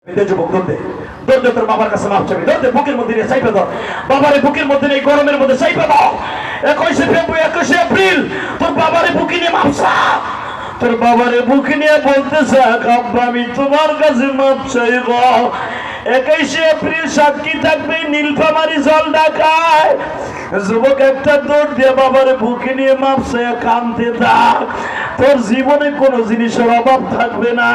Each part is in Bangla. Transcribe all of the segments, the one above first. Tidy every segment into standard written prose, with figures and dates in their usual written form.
যুবক দৌড়ে দৌড়ে তোর বাবার কাছে মাপ চাবি, দৌড়ে বুকের মধ্যে নিয়ে চাইপে দাও, বাবারে বুকের মধ্যে এই গরমের মধ্যে চাইপে দাও। 21 এপ্রিল তোর বাবারে বুকে নিয়ে মাপ চা, তোর বাবারে বুকে নিয়ে বলতেছে আব্বা আমি তোমার কাছে মাপ চাইব। 21 এপ্রিল সাক্ষী থাকবে নীলফামারী জল ঢাকায়। যুবক একটা দৌড় দিয়ে বাবার বুকে নিয়ে মাপ চাইয়া কাঁদতে থাক, তোর জীবনে কোনো জিনিসের অভাব থাকবে না।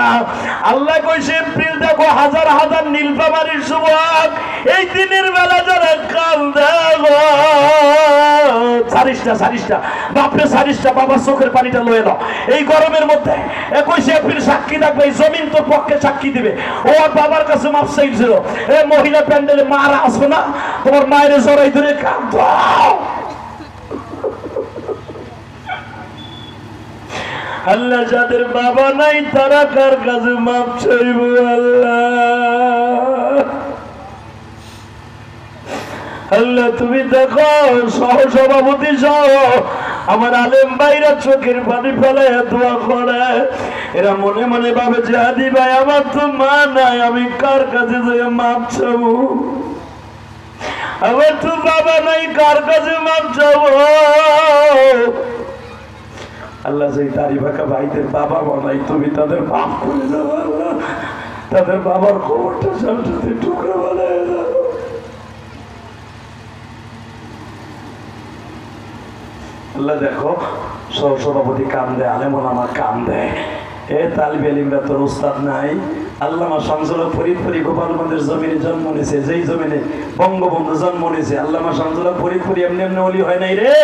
আল্লাহ কইছে এপ্রিল দেখো হাজার হাজার নীলফামারীর যুবক এই দিনের বেলা যারা কান্দে সারিসটা বাপরে সারিসটা বাবার চোখের পানিটা লয়ে নাও। এই গরমের মধ্যে 21 এপ্রিল সাক্ষী থাকবে, এই জমিন তোর পক্ষে সাক্ষী দিবে। ও বাবার কাছে মাপ চাইছিল। এ মহিলা প্যান্ডেলে মারা আসবে না, তোমার মায়ের জড়াই ধরে কাঁদ। আল্লাহ যাদের বাবা নাই তারা কার কাছে মাপ চাইব? আল্লাহ তুমি দেখো সহসভাপতি সহ আমার আলেম ভাইরা চোখের পানি ফেলায় দোয়া করে। এরা মনে মনে ভাবে যে হাদি ভাই আমার তো মা নাই, আমি কার কাছে যাই মাপ চাবো? আমার তো বাবা নাই, কার কাছে মাপ চাবো? আল্লাহ সেই দাড়ি বাঁকা ভাইদের বাবা বানাই, তুমি তাদের মাফ করে দাও আল্লাহ, তাদের বাবার খবরটা সামনে টুকরো বানায় দাও। আল্লাহ দেখো সহসভাপতি কান্দে, আলেম ওলামা কান্দে। এ তালিবে আলিমরা তোর উস্তাদ নাই। আল্লামা শামসুল ফরিদপুরি গোপালগঞ্জের জমিনে জন্ম নিয়েছে, যেই জমিনে বঙ্গবন্ধু জন্ম নিয়েছে। আল্লামা শামসুল ফরিদপুরি এমনি এমনি ওলি হয় নাই রে।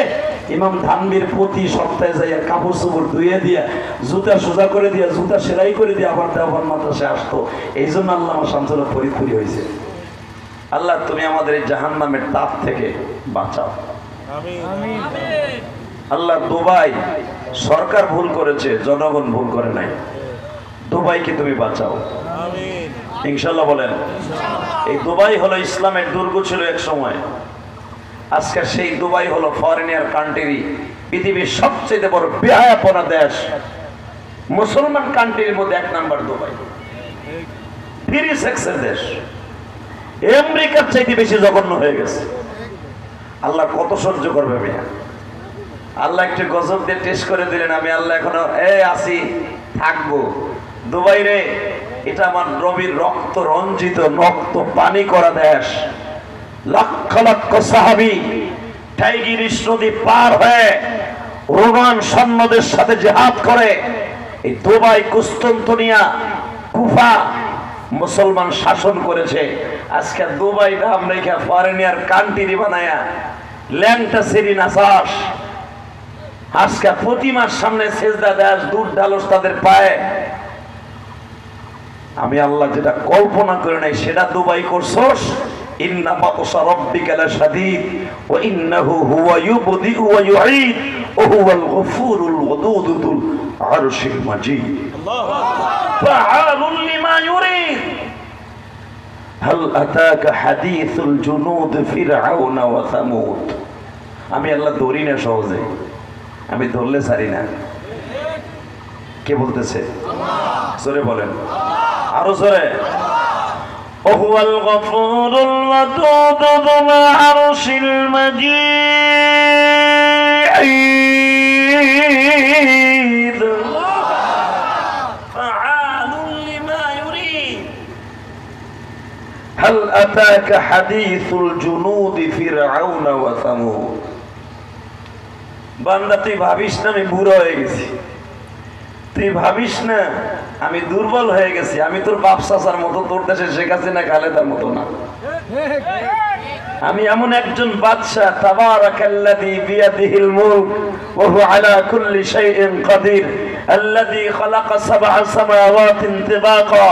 ইমাম ধানবীর প্রতি সপ্তাহে যাইয়া কাপড় চোপড় ধুয়ে দিয়া, জুতা সোজা করে দিয়া, জুতা সেলাই করে দিয়ে আবার দেওয়ার মাদ্রাসায় আসতো। এই জন্য আল্লামা শামসুল ফরিদপুরি হয়েছে। আল্লাহ তুমি আমাদের এই জাহান্নামের তাপ থেকে বাঁচাও। আমিন। আল্লাহ দুবাই সরকার ভুল করেছে, জনগণ ভুল করে নাই। দুবাইকে তুমি বাঁচাও ইনশাআল্লাহ বলেন। এই দুবাই হলো ইসলামের দুর্গ ছিল এক সময়, আজকে সেই দুবাই হলো ফরেনিয়ার কান্ট্রি, পৃথিবীর সবচেয়ে বড় বেহায়াপনা দেশ। মুসলমান কান্ট্রির মধ্যে 1 নাম্বার দুবাই। ফ্রি সেক্সের দেশ, আমেরিকার চাইতে বেশি জঘন্য হয়ে গেছে। আল্লাহ কত সহ্য করবে মিয়া? আল্লাহ একটু গজব দিয়ে টেস্ট করে দিলেন। আমি আল্লাহ এখনো আসি থাকবো। দুবাই রে, এটা আমার নবীর রক্ত রঞ্জিত, রক্ত পানি করা দেশ। লক্ষ লক্ষ সাহাবী টাইগ্রিস নদী পার হয়ে রোমান সৈন্যদের সাথে জিহাদ করে এই দুবাই, কুস্তান্তনিয়া, কুফা মুসলমান শাসন করেছে। আজকে দুবাই নাম রেখে ফরেনিয়ার কান্ট্রি বানায়া ল্যাংটা সেরি নাসাস। আজকে প্রতিমার সামনে সেজদা দেশ, দুধ ঢালস তাদের পায়ে। আমি আল্লাহ যেটা কল্পনা করে নাই সেটা দুবাই করছস। ইন্না বাতশা রাব্বিকা লাশাদীদ ওয়া ইন্নাহু হুয়া ইউবদিউ ওয়া ইউঈদ ওয়া হুয়াল গফুরুল ওয়াদুদ যুল আরশিল মাজিদ। আল্লাহু আকবার। ফাআলুন লিমা ইউরিদ। হাল আতাকা হাদিসুল জুনুদ ফিরআউন ওয়া সামুদ। আমি আল্লাহ ধরি না সহজে, আমি ধরলে ছাড়ি না। কে বলতেছে? জোরে বলেন, আরো জোরে। ওহুয়াল গফুরুল ওয়াদুদ যুল আরশিল মাজিদ। ফাআলুন লিমা ইউরিদ। হাল আতাকা হাদিসুল জুনুদ ফিরআউন ওয়া সামুদ। বান্দা তুই ভাবিস না আমি বুড়ো হয়ে গেছি, তুই ভাবিস না আমি দুর্বল হয়ে গেছি। আমি তোর বাপ চাচার মতো, তোর দেশে শেখ হাসিনা খালেদার মতো না। আমি এমন একজন বাদশা, তাবারাকাল্লাযী বিয়াদিহিল মুলক ওয়া হুয়া আলা কুল্লি শাইইন কাদির, আল্লাযী খালাকা সাবআ সামাওয়াতিন তিবাকা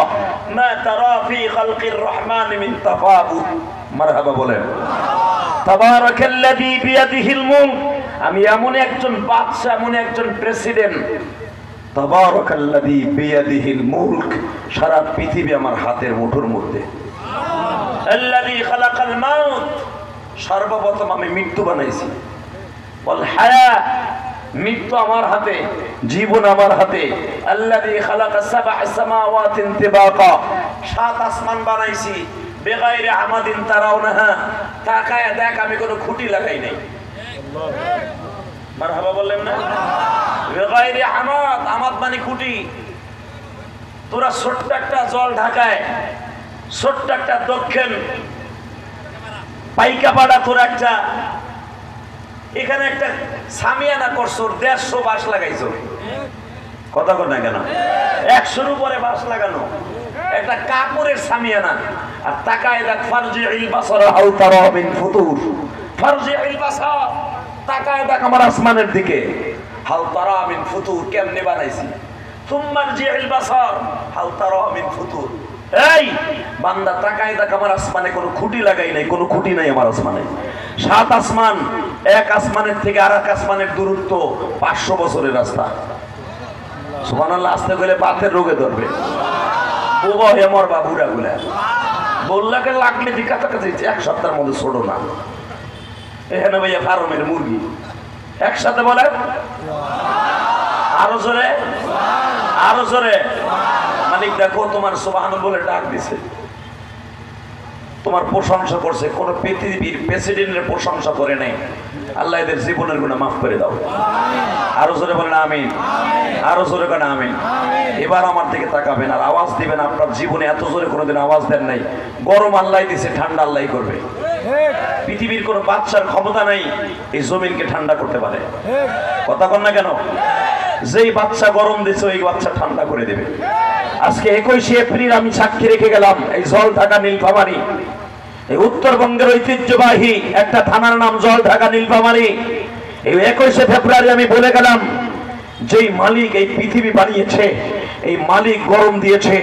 মা তারা ফি খালকির রহমান মিন তাফাউত। মারহাবা বলেন। তাবারাকাল্লাযী বিয়াদিহিল মুলক, আমি এমন একজন বাদশা, এমন একজন প্রেসিডেন্ট। তাবারাকাল্লাযী বিয়াদিহিল মুলক, সারা পৃথিবী আমার হাতের মুঠোর মধ্যে। আল্লাযী খালাকাল মাউত, সর্বপ্রথম আমি মৃত্যু বানাইছি। ওয়াল হায়া, মৃত্যু আমার হাতে, জীবন আমার হাতে। আল্লাযী খালাকা সাবআ সামাওয়াতিন তিবাকা, 7 আসমান বানাইছি বেগাইরে আমাদিন তারাউনাহা, তাকায় দেখ আমি কোনো খুঁটি লাগাই নাই। মারহাবা বললেন না? বেগাইরে আমাদ, আমাদ মানে খুঁটি। তোরা ছোট্ট একটা জল ঢাকায়, ছোট্ট একটা দক্ষিণ পাইকাপাড়া, তোর একটা এখানে একটা সামিয়ানা করছো, 150 বাঁশ লাগাইছো। কথা কর না কেন? 100-র উপরে বাঁশ লাগানো একটা কাপড়ের সামিয়ানা। আর তাকায় দেখ, ফারজিইল বাসারা হাল তারা মিন ফুতুর, ফারজিইল বাসার, তাকায় দেখ আমার আসমানের দিকে, হাল তারা মিন ফুতুর, কেমনে বানাইছি। সুম্মারজিইল বাসার হাল তারা মিন ফুতুর, এই বান্দা তাকায় দেখ আমার আসমানে কোনো খুঁটি লাগাই নাই, কোনো খুঁটি নাই আমার আসমানে। 7 আসমান, এক আসমানের থেকে আর এক আসমানের দূরত্ব 500 বছরের রাস্তা। সুবহানাল্লাহ। আসতে গেলে বাতের রোগে ধরবে, বুবা হয়ে মরবা বুড়া গুলা। বললাকে লাগলে দিকা কাছে 1 সপ্তাহের মধ্যে ছোড়ো না। এখানে ভাইয়া ফার্মের মুরগি একসাথে বলে, আরো জোরে, আরো জোরে। মালিক দেখো তোমার সুবহানাল্লাহ বলে ডাক দিছে, তোমার প্রশংসা করছে। কোন পৃথিবীর প্রেসিডেন্টের প্রশংসা করে নাই। আল্লাহ এদের জীবনের গুনাহ মাফ করে দাও। আরো জোরে বলেন আমিন, আরো জোরে বলেন আমিন। এবার আমার দিকে তাকাবেন আর আওয়াজ দিবেন। আপনার জীবনে এত জোরে কোনোদিন আওয়াজ দেন নাই। গরম আল্লাহ দিছে, ঠান্ডা আল্লাহ করবে। পৃথিবীর কোনো বাচ্চার ক্ষমতা নাই এই জমিনকে ঠান্ডা করতে পারে। কথা কন না কেন? যেই বাচ্চা গরম দিছে ওই বাচ্চা ঠান্ডা করে দেবে। আজকে 21শে এপ্রিল আমি সাক্ষী রেখে গেলাম, এই জলঢাকা নীলফামারী, এই উত্তরবঙ্গের ঐতিহ্যবাহী একটা থানার নাম জলঢাকা নীলফামারী। এই 21শে ফেব্রুয়ারি আমি বলে গেলাম, যেই মালিক এই পৃথিবী বানিয়েছে, এই মালিক গরম দিয়েছে,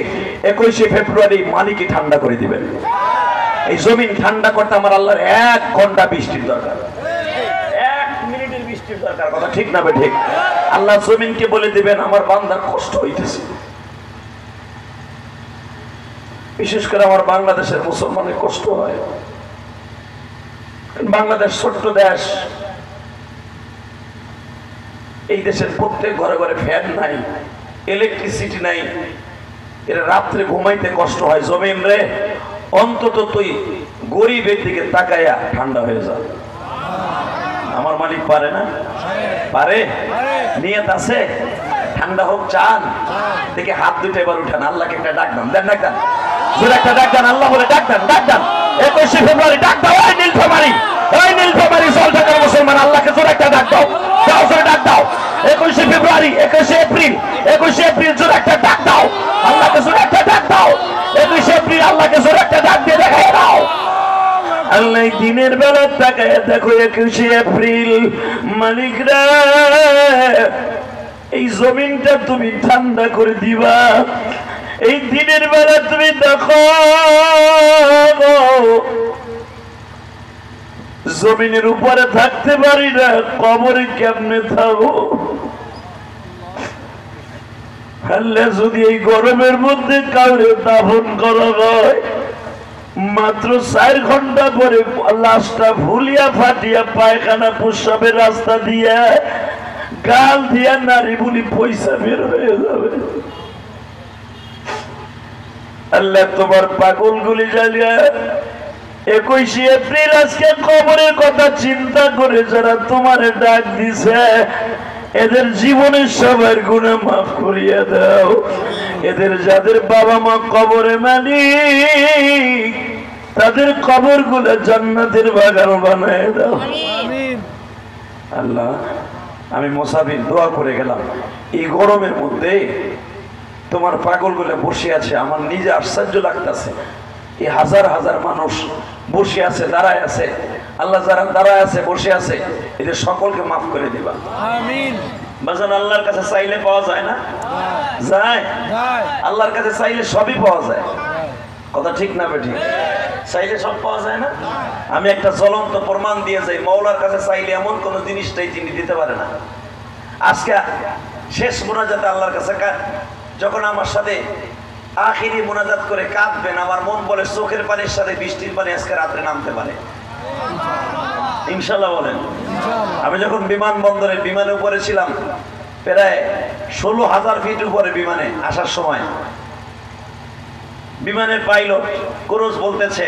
21শে ফেব্রুয়ারি মালিকই ঠান্ডা করে দিবেন। এই জমিন ঠান্ডা করতে আমার আল্লাহর 1 ঘন্টা বৃষ্টির দরকার, 1 মিনিটের বৃষ্টির দরকার। কথা ঠিক না বে ঠিক? আল্লাহ জমিনকে বলে দিবেন আমার বান্দার কষ্ট হইতেছে। বিশেষ করে আমার বাংলাদেশের মুসলমানের কষ্ট হয়। বাংলাদেশ ছোট্ট দেশ, এই দেশের প্রত্যেক ঘরে ঘরে ফ্যান নাই, ইলেকট্রিসিটি নাই, এরা রাত্রে ঘুমাইতে কষ্ট হয়। জমিন রে, অন্তত তুই গরিবের দিকে তাকায়া ঠান্ডা হয়ে যা। আমার মালিক পারে না? পারে? নিয়ত আছে? ঠান্ডা হোক চান? দেখে হাত দুটো এবার উঠান, আল্লাহকে একটা ডাক দেন, দেন ডাক দেন, জোরে একটা ডাক দেন, আল্লাহ বলে ডাক দেন, ডাক দেন। 21শে ফেব্রুয়ারি ডাক দাও, ওই নীলফামারী, ওই নীলফামারী জলঢাকার মুসলমান, আল্লাহকে জোরে একটা ডাক দাও, দাও জোরে ডাক দাও। 21শে ফেব্রুয়ারি, 21শে এপ্রিল, 21শে এপ্রিল জোরে একটা ডাক দাও, আল্লাহকে জোরে একটা ডাক দাও। 21শে এপ্রিল আল্লাহকে জোরে একটা ডাক দিয়ে দেখাই দাও। আল্লাহ দিনের বেলা তাকায় দেখো, 21শে এপ্রিল মালিকরা এই জমিনটা তুমি ঠান্ডা করে দিবা। এই দিনের বেলা তুমি দেখো জমিনের উপরে থাকতে পারি না, কবরে কেমনে থাকো। আল্লাহ যদি এই গরমের মধ্যে কাউরে দাফন করা হয়, মাত্র 4 ঘন্টা পরে লাশটা ভুলিয়া ফাটিয়া পায়খানা প্রস্রাবের রাস্তা দিয়া গাল দিয়া নারী বলি পয়সা বের হয়ে যাবে। আল্লাহ তোমার পাগল গুলি জ্বালিয়া 21শে এপ্রিল আজকে কবরের কথা চিন্তা করে যারা তোমারে ডাক দিছে, এদের জীবনের সবার গুনাহ মাফ করিয়া দাও। এদের যাদের বাবা মা কবরে মালিক, তাদের কবর গুলা জান্নাতের বাগান বানায় দাও। আল্লাহ আমি মুসাফির দোয়া করে গেলাম, এই গরমের মধ্যে তোমার পাগল গুলো বসে আছে, আমার নিজে আশ্চর্য লাগতেছে। এই হাজার হাজার মানুষ বসে আছে, দাঁড়ায় আছে। আল্লাহ যারা দাঁড়ায় আছে, বসে আছে, এদের সকলকে মাফ করে দিবা। আমিন। বাজান আল্লাহর কাছে চাইলে পাওয়া যায় না? যায়। আল্লাহর কাছে চাইলে সবই পাওয়া যায়। কথা ঠিক না বেঠিক? চাইলে সব পাওয়া যায় না? আমি একটা জ্বলন্ত প্রমাণ দিয়ে যাই, মওলার কাছে চাইলে এমন কোন জিনিসটাই তিনি দিতে পারে না। আজকে শেষ মুনাজাতে আল্লাহর কাছে যখন আমার সাথে আখিরি মুনাজাত করে কাঁদবেন, আমার মন বলে চোখের পানির সাথে বৃষ্টির পানি আজকে রাত্রে নামতে পারে। ইনশাল্লাহ বলেন। আমি যখন বিমানবন্দরে বিমানের উপরে ছিলাম, প্রায় 16,000 ফিট উপরে বিমানে আসার সময় বিমানের পাইলট ক্রুজ বলতেছে,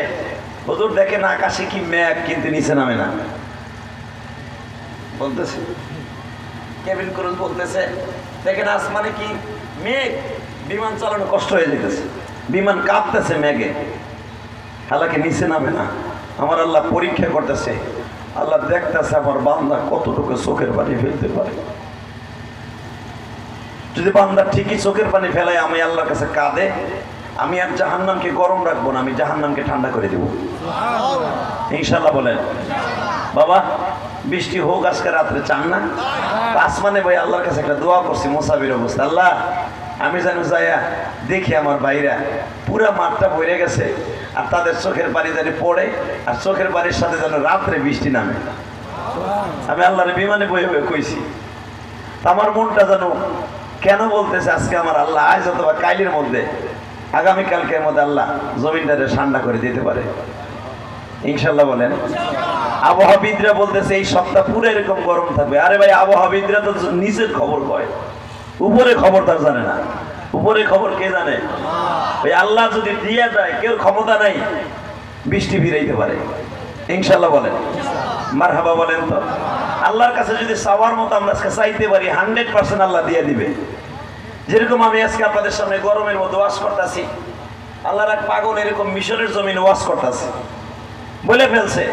হুজুর দেখেন আকাশে কি মেঘ, কিন্তু নিচে নামে না। বলতেছে কেবিন ক্রুজ বলতেছে, দেখেন আসমানে কি মেঘ, বিমান চালানো কষ্ট হয়ে যেতেছে, বিমান কাঁপতেছে মেঘে, হালাকে নিচে নামে না। আমার আল্লাহ পরীক্ষা করতেছে, আল্লাহ দেখতেছে আমার বান্দা কতটুকু চোখের পানি ফেলতে পারে। যদি বান্দা ঠিকই চোখের পানি ফেলায়, আমি আল্লাহর কাছে কাঁদে, আমি আর জাহান্নামকে গরম রাখবো না, আমি জাহান্নামকে ঠান্ডা করে দেবো। ইনশাল্লাহ বলেন। বাবা বৃষ্টি হোক আজকে রাত্রে, চান না? আসমানে ভাই আল্লাহর কাছে একটা দোয়া করছি মুসাফির অবস্থা, আল্লাহ আমি যেন যাইয়া দেখি আমার ভাইরা পুরা মাঠটা ভরে গেছে, আর তাদের চোখের পানি যেন পড়ে, আর চোখের পানির সাথে যেন রাত্রে বৃষ্টি নামে। আমি আল্লাহর বিমানে বয়ে বয়ে কইছি, আমার মনটা যেন কেন বলতেছে আজকে আমার আল্লাহ আজ অথবা কাইলের মধ্যে, আগামীকালকের মধ্যে আল্লাহ জমিনটারে ঠান্ডা করে দিতে পারে। ইনশাল্লাহ বলেন। আবহাওয়াবিদরা বলতেছে এই সপ্তাহ পুরো এরকম গরম থাকবে। আরে ভাই আবহাওয়াবিদরা তো নিচের খবর কয়, উপরে খবর তার জানে না। উপরে খবর কে জানে? ওই আল্লাহ যদি দিয়ে যায়, কেউ ক্ষমতা নাই বৃষ্টি ফিরাইতে পারে। ইনশাল্লাহ বলেন, মারহাবা বলেন। তো আল্লাহর কাছে যদি চাওয়ার মতো আমরা আজকে চাইতে পারি, 100% আল্লাহ দিয়ে দিবে। যেরকম আমি আজকে আপনাদের সামনে গরমের মধ্যে ওয়াজ করতেছি, আল্লাহর এক পাগল এরকম মিশরের জমিনে ওয়াজ করতেছে, বলে ফেলছে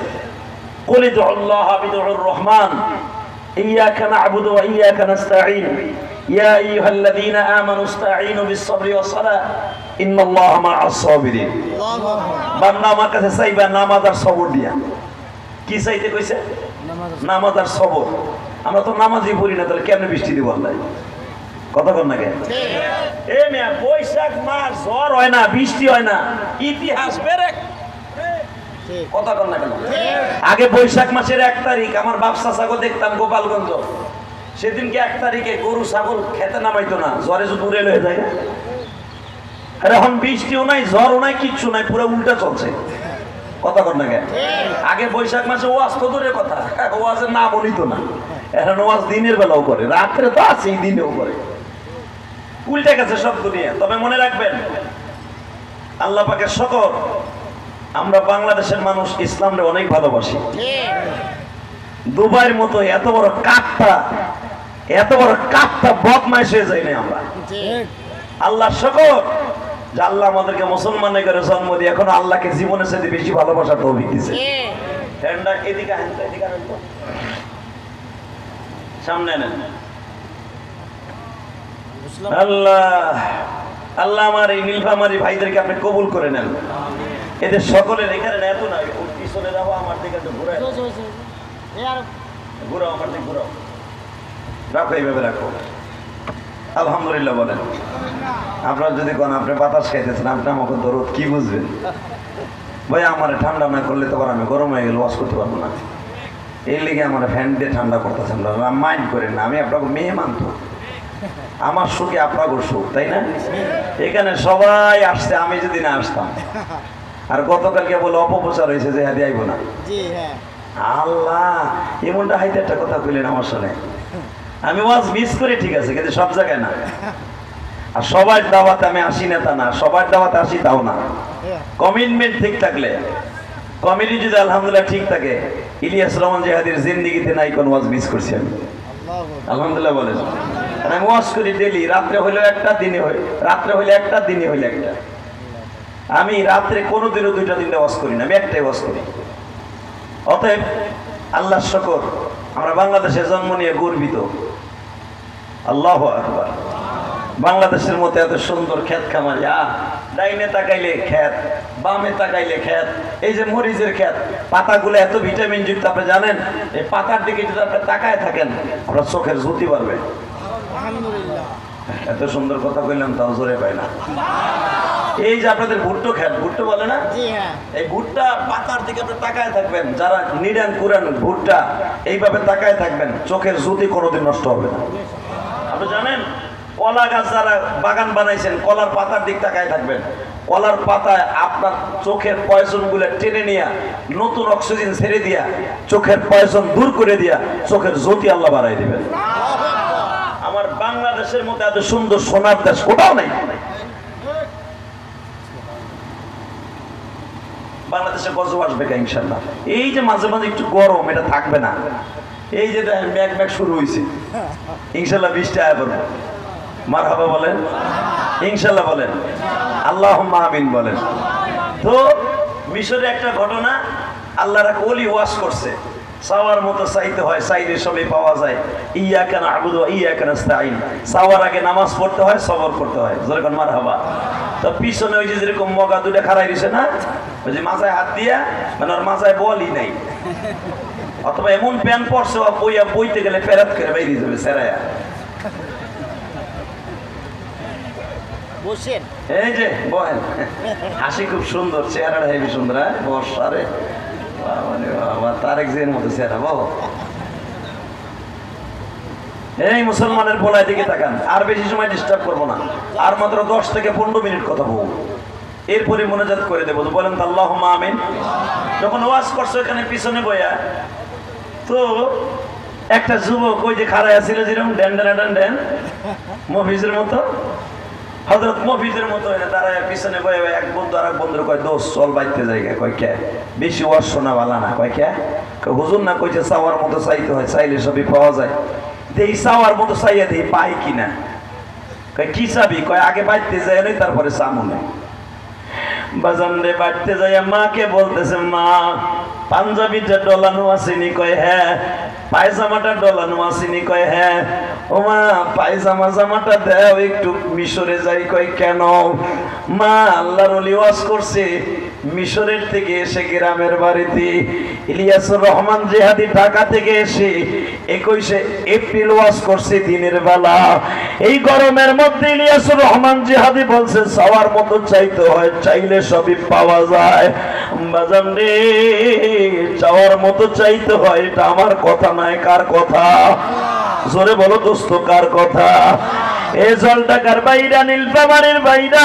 কুল ইদউল্লাহ বিদউর রহমান ইয়াকা না'বুদু ওয়া ইয়াকা নাস্তাঈন ইয়া আইয়ুহাল্লাযীনা আমানু ইসতাঈনু বিস-সাবরি ওয়াস-সালাহ ইন্নাল্লাহা মা'আস সাবিরিন। বান্দা আমার কাছে চাইবা নামাজ আর সবর দিয়া। কি চাইতে কইছে? নামাজ আর সবর। আমরা তো নামাজই পড়ি না, তাহলে কেন বৃষ্টি দিব আল্লাহ? কথা কর না কেন? এ মিয়া বৈশাখ মাস ঝড় হয় না, বৃষ্টি হয় না, ইতিহাস বেরেক। কথা কর না কেন? আগে বৈশাখ মাসের 1 তারিখ আমার বাপ চাচাকে দেখতাম গোপালগঞ্জ, সেদিনকে 1 তারিখে গরু ছাগল খেতে নামাইতো না, জ্বরে শুধু উড়ে লয়ে যায়। আর এখন বৃষ্টিও নাই, ঝড়ও নাই, কিচ্ছু নাই, পুরো উল্টা চলছে। কথা কর না কেন? আগে বৈশাখ মাসে ওয়াজ তো দূরের কথা, ওয়াজের নাম নিত না। এখন ওয়াজ দিনের বেলাও করে, রাত্রে তো আছেই, দিনেও করে। উল্টে গেছে সব দুনিয়া। তবে মনে রাখবেন, আল্লাহ পাকের শকর, আমরা বাংলাদেশের মানুষ ইসলামরে অনেক ভালোবাসি। দুবাইয়ের মতো এত বড় কাপ্তা বদমাইশ হয়ে যাই না আমরা। আল্লাহ শকর যে আল্লাহ আমাদেরকে মুসলমানের ঘরে জন্ম দিয়ে এখন আল্লাহকে জীবনের সাথে বেশি ভালোবাসার তৌফিক দিয়েছে। সামনে নেন। আল্লাহ আল্লাহ আমার এই নীলফামারী ভাইদেরকে আপনি কবুল করে নেন। এদের সকলের এখানে এত না, পিছনে যাবো, আমার দিকে একটু ঘুরাও, আমার দিকে ঘুরাও, রাখো, এইভাবে রাখো। আলহামদুলিল্লাহ বলেন। আপনার যদি কোন আপনি বাতাস খাইতেছেন, আপনি আমাকে দরদ কি বুঝবেন ভাই? আমার ঠান্ডা না করলে তো আমি গরম হয়ে গেলে ওয়াশ করতে পারবো না। এই লেগে আমার ফ্যান দিয়ে ঠান্ডা করতেছেন, মাইন্ড করেন না। আমি আপনাকে মেয়ে মানতো, আমার সুখে আপনাকে সুখ, তাই না? এখানে সবাই আসছে, আমি যদি না আসতাম। আর গতকালকে বলে অপপ্রচার হয়েছে যে হ্যাঁ আইব না। আল্লাহ এমনটা হাইতে একটা কথা কইলেন আমার সামনে। আমি ওয়াজ মিস করি ঠিক আছে, কিন্তু সব জায়গায় না। আর সবার দাওয়াতে আমি আসি না তা না, সবার দাওয়াতে আসি তাও না। কমিটমেন্ট ঠিক থাকলে, কমিটি যদি আলহামদুলিল্লাহ ঠিক থাকে, ইলিয়াস রহমান জিহাদির জিন্দেগিতে নাই কোন ওয়াজ মিস করছি আমি, আলহামদুলিল্লাহ বলেন। আমি ওয়াজ করি ডেলি, রাত্রে হইলেও একটা, দিনে রাত্রে হইলে একটা, দিনে হইলে একটা। আমি রাত্রে কোনোদিনও 2টা 3টা ওয়াজ করি না, আমি একটাই ওয়াজ করি। অতএব আল্লাহর শকর, আমরা বাংলাদেশে জন্ম নিয়ে গর্বিত। আল্লাহু আকবার। বাংলাদেশের মতো এত সুন্দর ক্ষেত খামারি, ডাইনে তাকাইলে ক্ষেত, বামে তাকাইলে ক্ষেত। এই যে মরিচের ক্ষেত, পাতাগুলো এত ভিটামিন যুক্ত, আপনি জানেন? এই পাতার দিকে যদি আপনি তাকায় থাকেন, আপনার চোখের জ্যোতি পারবে। এত সুন্দর কথা কইলাম, তাও জোরে পাই না। এই যে আপনাদের ভুট্টো ক্ষেত, ভুট্টো বলে না? এই ভুট্টা পাতার দিকে আপনি তাকায় থাকবেন, যারা নিরান কুরান ভুট্টা এইভাবে তাকায় থাকবেন, চোখের জ্যোতি কোনোদিন নষ্ট হবে না। আপনি জানেন কলা গাছ যারা বাগান বানাইছেন, কলার পাতার দিক তাকায় থাকবেন, কলার পাতায় আপনার চোখের পয়জন গুলো টেনে নিয়ে নতুন অক্সিজেন ছেড়ে দিয়া চোখের পয়জন দূর করে দিয়া চোখের জ্যোতি আল্লাহ বাড়াই দিবেন। আমার বাংলাদেশের মধ্যে এত সুন্দর সোনার দেশ কোথাও নাই। বাংলাদেশে গজব আসবে ইনশাল্লাহ। এই যে মাঝে মাঝে একটু গরম, এটা থাকবে না। এই যে ম্যাঘ ম্যাঘ শুরু হয়েছে, ইনশাল্লাহ বৃষ্টি আয়া পড়বে। মারহাবা বলেন, ইনশাল্লাহ বলেন, আল্লাহুম্মা আমিন বলেন। তো মিশরে একটা ঘটনা, আল্লাহর এক ওলি ওয়াজ করছে, চাওয়ার মতো চাইতে হয়, চাইলে সবই পাওয়া যায়। ইয়াকা না'বুদু ওয়া ইয়াকা নাস্তাঈন। চাওয়ার আগে নামাজ পড়তে হয়, সবর করতে হয়। জোরে কোন মারহাবা। তো পিছনে ওই যে যেরকম মগা দুটা খাড়াই দিছে না, ওই যে মাথায় হাত দিয়া, মানে ওর মাথায় বলই নাই, অথবা এমন প্যান পড়ছে বইয়া বইতে গেলে ফেরাত করে বাইরে যাবে সেরায়া। বসেন, এই যে বলেন, হাসি খুব সুন্দর, চেহারাটা হেবি সুন্দর। বর্ষারে তারেক জিয়ার মতো চেহারা। বলো, এই মুসলমানের বলায় দিকে তাকান। আর বেশি সময় ডিস্টার্ব করবো না, আর মাত্র 10 থেকে 15 মিনিট কথা বলবো, এরপরে মোনাজাত করে দেবো। বলেন তো আল্লাহুম্মা আমিন। যখন ওয়াজ করছো এখানে পিছনে বইয়া, তো একটা যুবক ওই যে খাড়াই আছিল যেরকম ড্যান ড্যান ড্যান ড্যান মফিজের মতো, হযরত মফিজের মতো তারা পিছনে বয়ে এক বন্ধু আর এক বন্ধুর কয়, দোস্ত চল বাইতে জায়গা। কয় কে? বেশি ওয়াজ শোনা ভালো না। কয় কে? হুজুর না কইছে চাওয়ার মতো চাইতে হয়, চাইলে সবই পাওয়া যায়। দেই চাওয়ার মতো চাইয়া দেই, পাই কিনা। কয় কি চাবি? কয় আগে বাইতে যায় নই, তারপরে সামনে বাজান রে। বাড়তে যাই মাকে বলতেছে, মা পাঞ্জাবিটা ডলানো আসেনি? কয় হ্যাঁ। পায়জামাটা ডলানো আসেনি? কয় হ্যাঁ। ও মা পায়জামা জামাটা দাও, একটু মিশরে যাই। কয় কেন? মা আল্লাহর ওলি ওয়াজ করছে, মিশরের থেকে এসে গ্রামের বাড়িতে ইলিয়াসুর রহমান জিহাদি ঢাকা থেকে এসে 21শে এপ্রিল ওয়াজ করছে দিনের বেলা। এই গরমের মধ্যে ইলিয়াসুর রহমান জিহাদি বলছে চাওয়ার মতো চাইতে হয়, চাইলে সবই পাওয়া যায়। বাজান রে, চাওয়ার মতো চাইতে হয়, এটা আমার কথা নয়, কার কথা? জোরে বলো দোস্ত, কার কথা? এ জলটাকার বাইরা, নীলফামারীর বাইরা,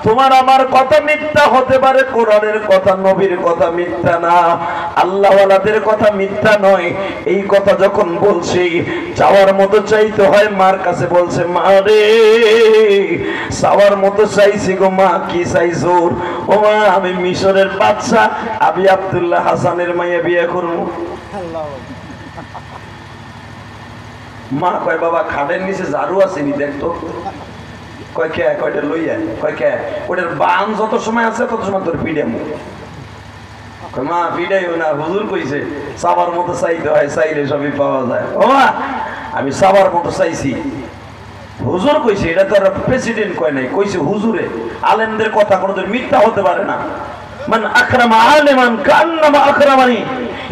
তোমার আমার কথা মিথ্যা হতে পারে, কোরআনের কথা নবীর কথা মিথ্যা না, আল্লাহওয়ালাদের কথা মিথ্যা নয়। এই কথা যখন বলছি চাওয়ার মতো চাইতে হয়, মার কাছে বলছে, মা রে চাওয়ার মতো চাইছি গো মা। কি চাইছো? ও মা আমি মিশরের বাদশা আবি আব্দুল্লাহ হাসানের মাইয়া বিয়ে করবো। মা কয়, বাবা খাটের নিচে ঝাড়ু আসেনি দেখতো। কয় কে? কয়টা লইয়া। কয় কে? ওটার বান যত সময় আছে তত সময় তোর পিডামু। মা পিডাইও না, হুজুর কইছে চাবার মতো চাইতে হয়, চাইলে সবই পাওয়া যায়। ও মা আমি চাবার মতো চাইছি, হুজুর কইছে, এটা তো আর প্রেসিডেন্ট কয় নাই, কইছে হুজুরে। আলেমদের কথা কোনোদিন মিথ্যা হতে পারে না। মান আকরামা আলিমান কান্নামা আকরামানি,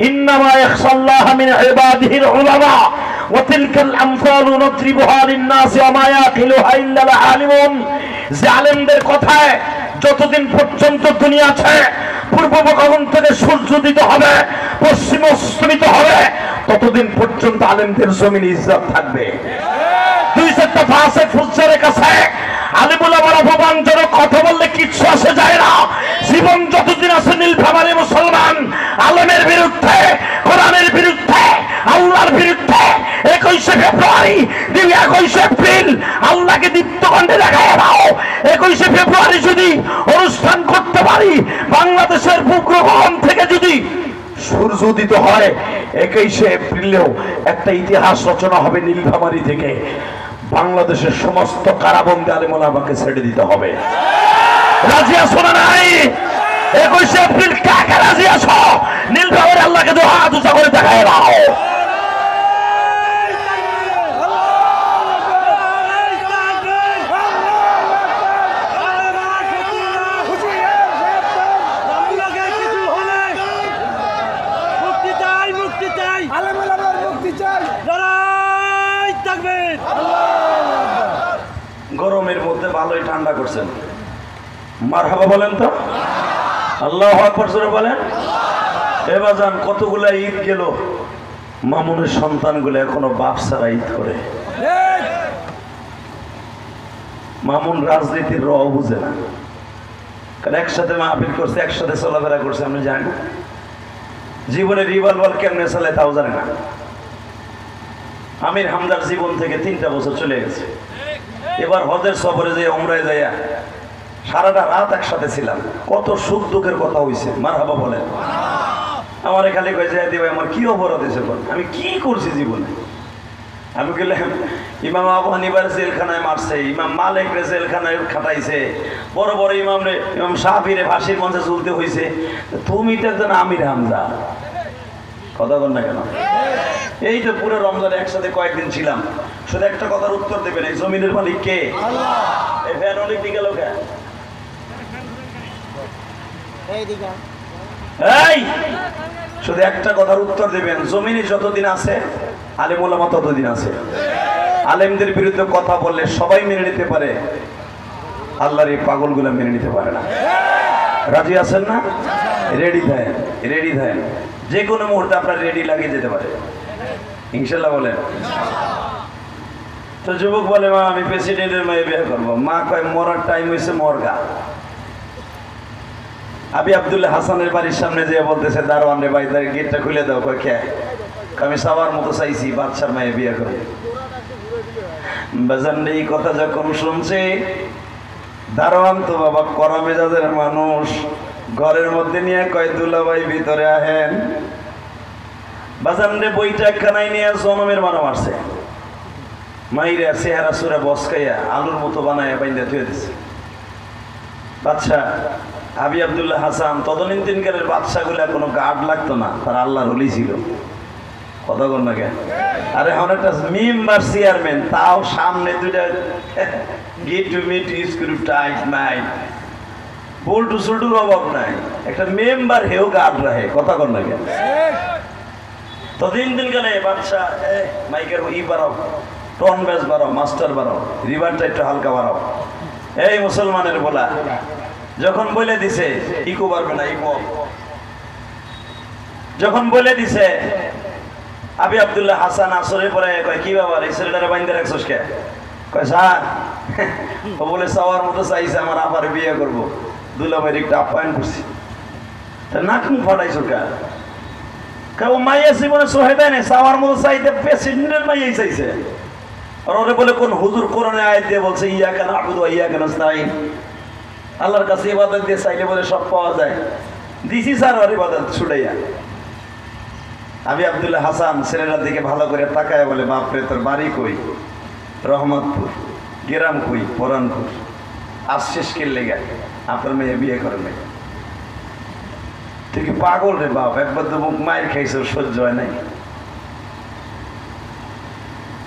ইন্নামা ইয়াখশাল্লাহ মিন ইবাদিহিল উলামা ওয়া তিলকাল আমসালু নাদরিবুহা লিন-নাসি ওয়া মা ইয়াকিলুহা ইল্লাল আলিমুন। যে আলেমদের কথায় যতদিন পর্যন্ত দুনিয়া আছে, পূর্ব ভূখণ্ড থেকে সূর্য উদিত হবে, পশ্চিম অস্তমিত হবে, ততদিন পর্যন্ত আলেমদের জমিনে ইজ্জত থাকবে। দুই চারটা ফাসে ফুজ্জারের কাছে আলিমুল আমার অপমানজনক কথা বললে কিচ্ছু আসে যায় না। জীবন যতদিন আছে নীলফামারী মুসলমান আলেমের বিরুদ্ধে, কোরআনের বিরুদ্ধে, আল্লাহর বিরুদ্ধে 21শে ফেব্রুয়ারি, 21শে এপ্রিল আল্লাহকে দীপ্তকণ্ঠে দেখায় দাও। 21শে ফেব্রুয়ারি যদি অনুষ্ঠান করতে পারি, বাংলাদেশের ভূখণ্ড থেকে যদি সূর্য উদিত হয়, 21শে এপ্রিলেও একটা ইতিহাস রচনা হবে নীলফামারী থেকে। বাংলাদেশের সমস্ত কারাবন্দী আলেম ওলামাকে ছেড়ে দিতে হবে। রাজি আছো না নাই? 21শে এপ্রিল কাকে রাজি আছো? নীলফামারী আল্লাহকে দু হাত উঁচা করে দেখায় দাও। গরমের মধ্যে ভালোই ঠান্ডা করছেন, মারহাবা বলেন তো, আল্লাহু আকবার জোরে বলেন। এবার যান, কতগুলা ঈদ গেল, মামুনের সন্তানগুলো এখনো বাপ ছাড়া ঈদ করে। মামুন রাজনীতির র বুঝে না। কারণ একসাথে মাহফিল করছে, একসাথে চলাফেরা করছে, আপনি জানেন না। জীবনে রিভলভার কেমনে চলে তাও জানে না। আমির হামদার জীবন থেকে 3টা বছর চলে গেছে। এবার হজের সফরে যে উমরায় যাইয়া সারাটা রাত একসাথে ছিলাম, কত সুখ দুঃখের কথা হইছে। মারহাবা বলেন। আমার খালি কয়ে যায় দিবে আমার কি অপরাধ হয়েছে, আমি কি করছি জীবনে। আমি গেলাম ইমাম আবু হানিফার জেলখানায় মারছে, ইমাম মালিক রে জেলখানায় খাটাইছে, বড় বড় ইমাম রে, ইমাম শাফিরে ফাঁসির মঞ্চে ঝুলতে হয়েছে। তুমি তো একজন আমির হামজা, কথা বল না কেন? এই তো পুরো রমজানে একসাথে কয়েকদিন ছিলাম। শুধু একটা কথার উত্তর দেবেন, এই জমিনের মালিক কে? এই ফ্যান অনেক দিকে লোক, এই শুধু একটা কথার উত্তর দেবেন, জমিনে যতদিন আছে আলেম ওলামা ততদিন আছে। আলেমদের বিরুদ্ধে কথা বললে সবাই মেনে নিতে পারে, আল্লাহর এই পাগলগুলো মেনে নিতে পারে না। রাজি আছেন না? রেডি থাকেন, রেডি থাকেন। যে কোনো মুহূর্তে আপনার রেডি লাগিয়ে যেতে পারে, ইনশাল্লাহ বলেন। তো যুবক বলে মা আমি প্রেসিডেন্টের মেয়ে বিয়ে করবো। মা কয় মরার টাইম হয়েছে, মরগা। আবি আব্দুল্লাহ হাসানের বাড়ির সামনে যেয়ে বলতেছে দারোয়ান রে ভাই তার গেটটা খুলে দাও। কয় কে? আমি সবার মতো চাইছি বাচ্চার মেয়ে বিয়ে করবো। বাজান এই কথা যখন শুনছে, দারোয়ান তো বাবা কড়া মেজাজের মানুষ, ঘরের মধ্যে নিয়ে কয় দুলা ভাই ভিতরে আহেন। বাজান রে বইটা একখানাই নিয়ে জনমের মারা মারছে, মাইরে চেহারা সুরা বসকাইয়া আলুর মতো বানায় বাইন্দা ধুয়ে দিছে। বাচ্চা আবি আব্দুল্লাহ হাসান তদনীতিনকারের বাদশাগুলা কোনো গার্ড লাগতো না, তার আল্লাহর ওলি ছিল। কথা বল না কেন? আরে অনেকটা মেম্বার চেয়ারম্যান, তাও সামনে দুইটা gate to meet screw tight নাই, বল্টু সুল্টুর অভাব নাই। একটা মেম্বার হেও গার্ড রাখে। কথা বল না কেন? ততদিন গেলে বাদশা মাইকের বাড়াও, টন ব্যাস বাড়াও, মাস্টার বাড়াও, রিভারটা একটু হালকা বাড়াও। এই মুসলমানের বলা যখন বলে দিছে ইকো পারবে না, ইকো যখন বলে দিছে, আবি আব্দুল্লাহ হাসান আসরে পরে কয় কি বাবা এই ছেলেটারে বাইন্দে রাখছস কে? কয় স্যার ও বলে চাওয়ার মতো চাইছে আমার আবার বিয়ে করবো, দুলাভাইয়ের একটা আপ্যায়ন করছি। তা নাক মুখ ফাটাইছো কে? ও মাইয়া জীবনে সোহে দেয় না, চাওয়ার মতো চাইতে প্রেসিডেন্টের মাইয়াই চাইছে। আর ওরে বলে কোন হুজুর কোরআনে আয়াত দিয়ে বলছে ইয়া কেন আবুদু ইয়া কেন নাস্তাইন, আল্লাহর কাছে ইবাদত দিয়ে চাইলে বলে সব পাওয়া যায়। দিছি স্যার ওর ইবাদত ছুটাইয়া। আবি আব্দুল্লাহ হাসান ছেলেটার দিকে ভালো করে তাকায় বলে বাপরে তোর বাড়ি কই? রহমতপুর। গ্রাম কই? পরানপুর। আসছিস কে লেগে? আপনার মেয়ে বিয়ে করবে। তুই কি পাগল রে বাপ? একবার তো মুখ মায়ের খাইছে, সহ্য হয় নাই।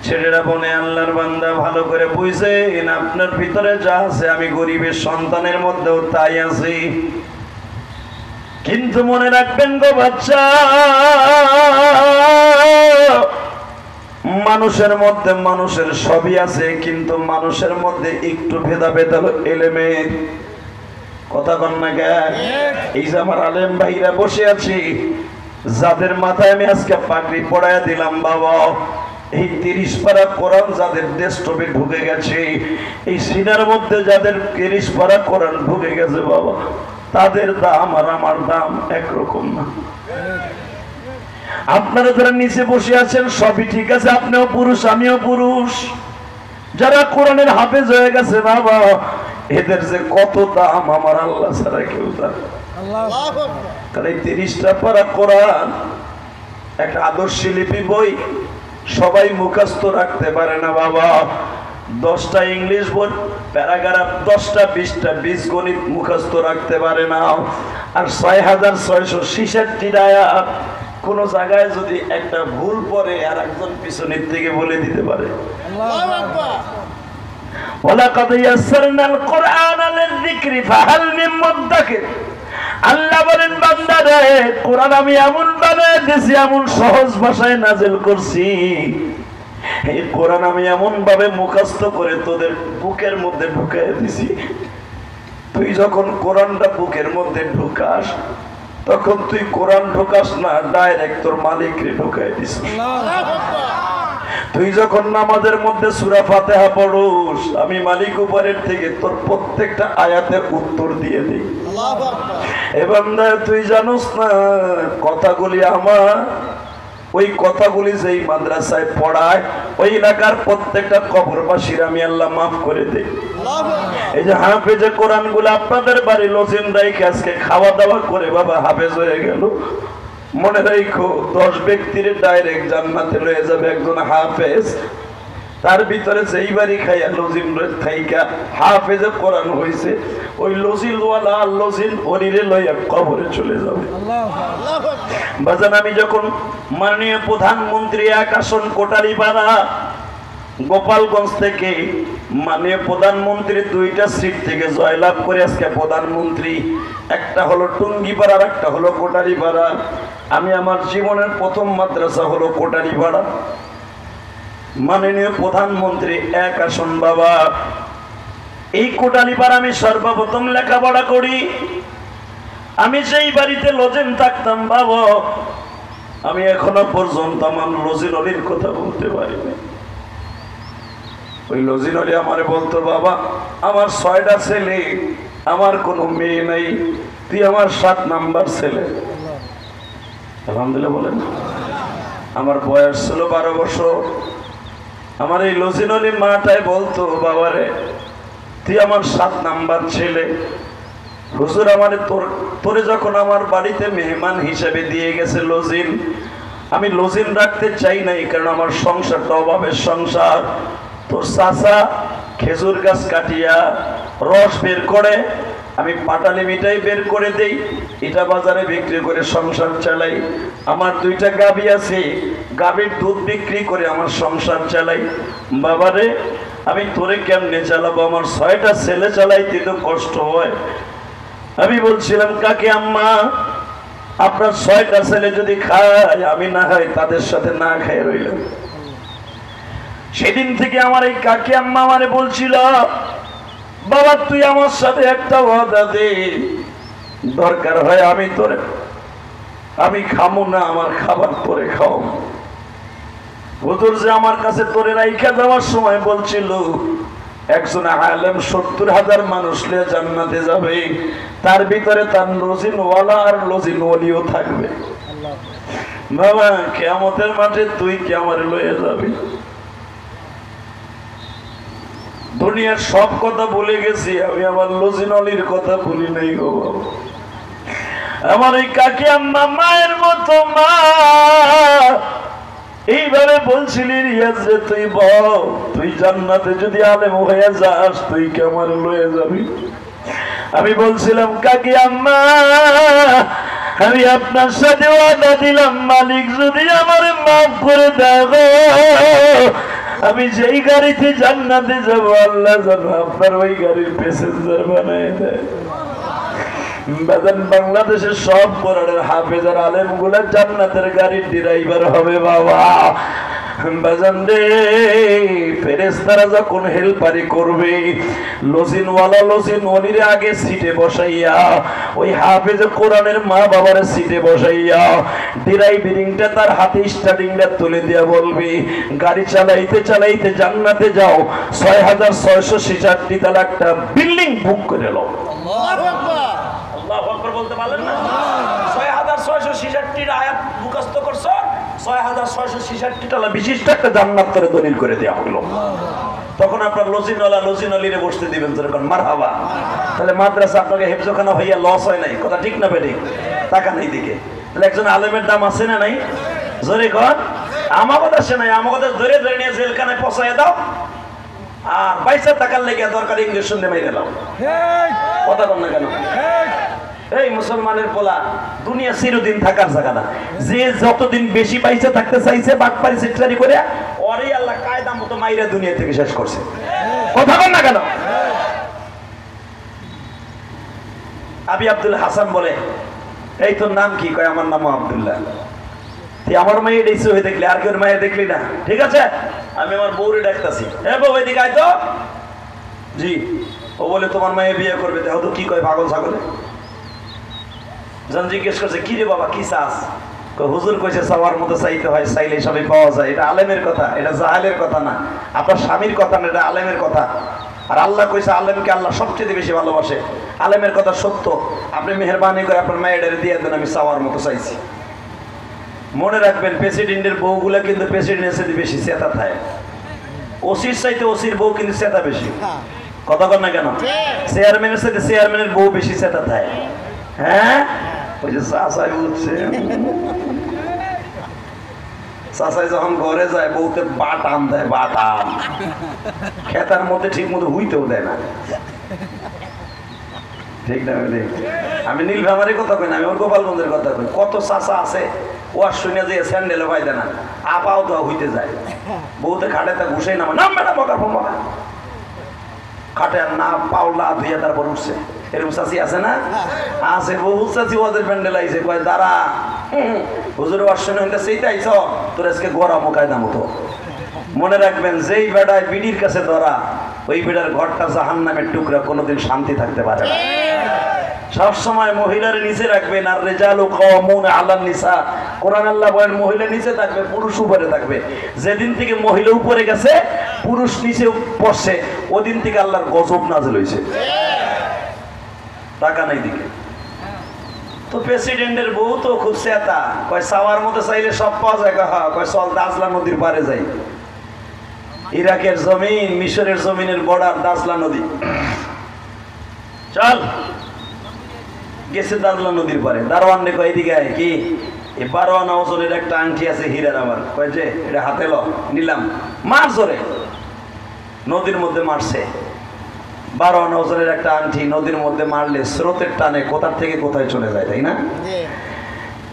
ছেলেরা বনে আল্লাহর বান্দা ভালো করে বুঝছে আপনার ভিতরে যা আছে আমি গরিবের সন্তানের মধ্যেও তাই আছি। কিন্তু মনে রাখবেন গো বাচ্চা, মানুষের মধ্যে মানুষের সবই আছে, কিন্তু মানুষের মধ্যে একটু ভেদাভেদ হলো এলেমের। কথা কন না কেন? এই যে আমার আলেম ভাইরা বসে আছি, যাদের মাথায় আমি আজকে পাগড়ি পড়াইয়া দিলাম বাবা, এই 30 পারা কোরআন যাদের ডেস্কটপে ঢুকে গেছে, এই সিনার মধ্যে যাদের 30 পারা কোরআন ঢুকে গেছে বাবা, তাদের দাম আর আমার দাম একরকম না। আপনারা যারা নিচে বসে আছেন সবই ঠিক আছে, আপনিও পুরুষ আমিও পুরুষ। যারা কোরআনের হাফেজ হয়ে গেছে বাবা, এদের যে কত দাম আমার আল্লাহ ছাড়া কেউ জানে। কারণ এই 30টা পারা কোরআন একটা আদর্শ লিপি বই, সবাই মুখস্থ রাখতে পারে না বাবা। 10টা ইংলিশ বই প্যারাগ্রাফ, 10টা 20টা বীজগণিত মুখস্থ রাখতে পারে না। আর 6666 আয়াত কোন জায়গায় যদি একটা ভুল পড়ে আর একজন পিছনের থেকে বলে দিতে পারে। ওয়ালাকাদ ইয়াসসারনাল কুরআনা লিযিকরি ফাহাল মিন মুদ্দাকির। আল্লাহ বলেন বান্দারে কোরআন আমি এমন বানায় দিয়েছি, এমন সহজ ভাষায় নাজিল করছি, এই কোরআন আমি এমন ভাবে মুখস্থ করে তোদের বুকের মধ্যে ঢুকাই দিছি, তুই যখন কোরআনটা বুকের মধ্যে ঢুকাস তখন তুই কোরআন ঢুকাস না, ডাইরেক্ট তোর মালিকরে ঢুকাই দিস। তুই যখন নামাজের মধ্যে সূরা ফাতিহা পড়োস, আমি মালিক উপরের থেকে তোর প্রত্যেকটা আয়াতের উত্তর দিয়ে দিই। এ বান্দা, তুই জানোস না কথাগুলি আমার, ওই কথাগুলি যেই মাদ্রাসায় পড়ায় ওই এলাকার প্রত্যেকটা কবরবাসীর আমি আল্লাহ মাফ করে দেই। এই যে হাফেজে কোরআন গুলো আপনাদের বাড়ি লজিন রাইকে আজকে খাওয়া দাওয়া করে বাবা হাফেজ হয়ে গেল, মনে রাখো 10 ব্যক্তির ডাইরেক্ট জান্নাতে লয়ে যাবে একজন হাফেজ। তার ভিতরে যেই বাড়ি খাইয়া লজিন খাইকা হাফেজে কোরআন হয়েছে, ওই লজিনওয়ালা লজিন ওরিরে লইয়া কবরে চলে যাবে। বাজান, আমি যখন মাননীয় প্রধানমন্ত্রী এক আসন কোটালীপাড়া গোপালগঞ্জ থেকে মাননীয় প্রধানমন্ত্রী 2টা সিট থেকে জয়লাভ করে আজকে প্রধানমন্ত্রী, একটা হলো টুঙ্গিপাড়া, একটা হলো কোটালীপাড়া। আমি আমার জীবনের প্রথম মাদ্রাসা হলো কোটালীপাড়া। মাননীয় প্রধানমন্ত্রী এক আসন বাবা, এই কোটালীপাড়া আমি সর্বপ্রথম লেখাপড়া করি। আমি সেই বাড়িতে লজেন থাকতাম বাবা, আমি এখনো পর্যন্ত আমার লজিন অলির কথা বলতে পারি না। ওই লজিন অলি আমারে বলতো, বাবা আমার 6টা ছেলে, আমার কোনো মেয়ে নাই, তুই আমার 7 নাম্বার ছেলে। আলহামদুলিল্লাহ বলেন। আমার বয়স ছিল 12 বছর। আমার এই লজিন অলি মাটাই বলতো, বাবারে তুই আমার 7 নাম্বার ছেলে। হুজুর আমারে তোরে যখন আমার বাড়িতে মেহমান হিসেবে দিয়ে গেছে লজিন, আমি লজিন রাখতে চাই নাই, কারণ আমার সংসারটা অভাবের সংসার। তোর চাচা খেজুর গাছ কাটিয়া রস বের করে, আমি পাটালি মিঠাই বের করে দেই, এটা বাজারে বিক্রি করে সংসার চালাই। আমার 2টা গাভী আছে, গাভীর দুধ বিক্রি করে আমার সংসার চালাই। বাবারে আমি তোরে কেমনে চালাবো, আমার 6টা ছেলে চালাইতে তো কষ্ট হয়। আমি বলছিলাম, কাকে আম্মা আপনার 6টা ছেলে যদি খায়, আমি না হয় তাদের সাথে না খাই রইলাম। সেদিন থেকে আমার এই কাকি আম্মা আমারে বলছিল, বাবা তুই আমার সাথে একটা ওয়াদা দে, দরকার হয় আমি খামো না, আমার খাবার তোরে খাও। হুজুর যে আমার কাছে তোরে রাইখা যাওয়ার সময় বলছিল, একজন আলেম 70,000 মানুষ নিয়ে জান্নাতে যাবে, তার ভিতরে তার লজিনওয়ালা আর লজিন ওলিও থাকবে। বাবা কিয়ামতের মাঠে তুই কি আমার লয়ে যাবি? দুনিয়ার সব কথা ভুলে গেছি, আমি আমার লজিন অলির কথা ভুলি নাই গো বাবা। আমার এই কাকি আম্মা মায়ের মতো মা এইভাবে বলছিলি, রিয়াজ রে তুই বল, তুই জান্নাতে যদি আলেম হয়ে যাস তুই কি আমার লয়ে যাবি? আমি বলছিলাম, কাকি আম্মা আমি আপনার সাথে ওয়াদা দিলাম, মালিক যদি আমারে মাফ করে দেয়, আমি যেই গাড়িতে জান্নাতে যাবো আল্লাহ যেন আপনার ওই গাড়ির প্যাসেঞ্জার বানায় দেয়। বাংলাদেশের সব কোরআনের হাফেজ আর আলেম গুলা জান্নাতের গাড়ির ড্রাইভার হবে বাবা। বাজান রে, ফেরেশতারা যখন হেল্পারি করবে, লজিনওয়ালা লজিন ওলিরে আগে সিটে বসাইয়া, ওই হাফেজ কোরআনের মা বাবার সিটে বসাইয়া, ড্রাইভিংটা তার হাতে স্টার্টিংটা তুলে দিয়া বলবি, গাড়ি চালাইতে চালাইতে জান্নাতে যাও, 6,666 তালা একটা বিল্ডিং বুক করে নাও। আল্লাহু আকবার বলতে পারলেন না? 6,666 আয়াত মুখস্থ করছো, 6,666 টালা বিশিষ্ট একটা জান্নাত করে দলিল করে দেওয়া হলো। তখন আপনার লজিনওয়ালা লজিন অলিরে বসতে দিবেন, যেরকম মারহাবা। তাহলে মাদ্রাসা আপনাকে হেফজখানা হইয়া লস হয় নাই, কথা ঠিক না বেঠিক? টাকা নেই দিকে, তাহলে একজন আলেমের দাম আছে না নাই? জোরে কর। আমার কথা আছে নাই? আমার কথা ধরে ধরে নিয়ে জেলখানায় পচাইয়া দাও, আর পয়সা টাকার লেগে দরকার ইঞ্জেকশন দিয়ে মেরে দাও। কথা বল না কেন? এই মুসলমানের পোলা, দুনিয়া চিরদিন থাকার জায়গা না। যে যতদিন বেশি পয়সা থাকতে চাইছে, বাটপারি সিটকারি করে ওরই আল্লাহ কায়দা মতো মাইরা দুনিয়া থেকে শেষ করছে। কথা বল না কেন? আবি আব্দুল হাসান বলে, এই তোর নাম কি? কয় আমার নাম আব্দুল্লাহ। আমার মায়ের এসে হয়ে দেখলি, আর কেউ মায়ের দেখলি না? ঠিক আছে, আমি আমার বউরে ডাকতাছি, হ্যাঁ বউ এদিকে আয় তো। জি। ও বলে তোমার মায়ে বিয়ে করবে। তো কি কয় পাগল ছাগলে? জন জিজ্ঞেস করছে, কি রে বাবা কি চাস? হুজুর কইছে চাওয়ার মতো চাইতে হয়, চাইলে সবই পাওয়া যায়। এটা আলেমের কথা, এটা জাহেলের কথা না, আপনার স্বামীর কথা না, এটা আলেমের কথা। আর আল্লাহ কইছে আলেমকে আল্লাহ সবচেয়ে বেশি ভালোবাসে। আলেমের কথা সত্য। আপনি মেহরবানি করে আপনার মায়ের দিয়ে দেন, আমি চাওয়ার মতো চাইছি। মনে রাখবেন, প্রেসিডেন্টের বউগুলা কিন্তু প্রেসিডেন্টের সাথে বেশি চেতা থাকে। ওসির চাইতে ওসির বউ কিন্তু চেতা বেশি। কথা বল না কেন? চেয়ারম্যানের সাথে চেয়ারম্যানের বউ বেশি চেতা থাকে। হ্যাঁ, ওই যে চাচাই বলছে, চাচাই যখন ঘরে যায় বউতে বাটাম দেয়, বাটাম খেতার মধ্যে ঠিক মতো হুইতেও দেয় না। ঠিক না? আমি নীলফামারীর কথা কই না, আমি ওর গোপালগঞ্জের কথা কই। কত চাচা আছে ওয়ার শুনে যে স্যান্ডেলও পাই দেয় না, আপাও তো হইতে যায়, বউতে খাটে তা ঘুষে নামা নাম ম্যাডাম বকার ফোন খাটে না পাওলা ধুইয়া তারপর উঠছে। এরকম চাচি আছে না? আছে, বহু চাচি ওদের প্যান্ডেল আইছে, কয় দাঁড়া হুজুর ওয়ার শুনে হইতে সেইটা আইছ তোর আজকে গরম কায়দা মতো। মনে রাখবেন, যেই বেড়ায় বিড়ির কাছে ধরা, ওই বেড়ার ঘরটা জাহান্নামের টুকরা, কোনোদিন শান্তি থাকতে পারে না। সবসময় মহিলার নিচে রাখবেন। আর রিজালু কাওয়ামুনা আলান নিসা, কোরআন আল্লাহ বলেন মহিলা নিচে থাকবে, পুরুষ উপরে থাকবে। যেদিন থেকে মহিলা উপরে গেছে, পুরুষ নিচে পড়ছে, ওদিন থেকে আল্লাহর গজব নাযিল হইছে। টাকা নাই দিকে। তো প্রেসিডেন্টের বউ তো খুব চেতা, কয় চাওয়ার মতো চাইলে সব পাওয়া যায়। কয় চল দাজলা নদীর পারে যাই। ইরাকের জমিন, মিশরের জমিনের বর্ডার দাজলা নদী, চল। গেছে দাজলা নদীর পারে। দারোয়ান রে কয় এদিকে আয়, কি 12 আনা ওজনের একটা আংটি আছে হীরার, আমার কয় যে এটা হাতে ল, নিলাম। মার জোরে নদীর মধ্যে মারছে। 12 আনা ওজনের একটা আংটি নদীর মধ্যে মারলে স্রোতের টানে কোথার থেকে কোথায় চলে যায়, তাই না?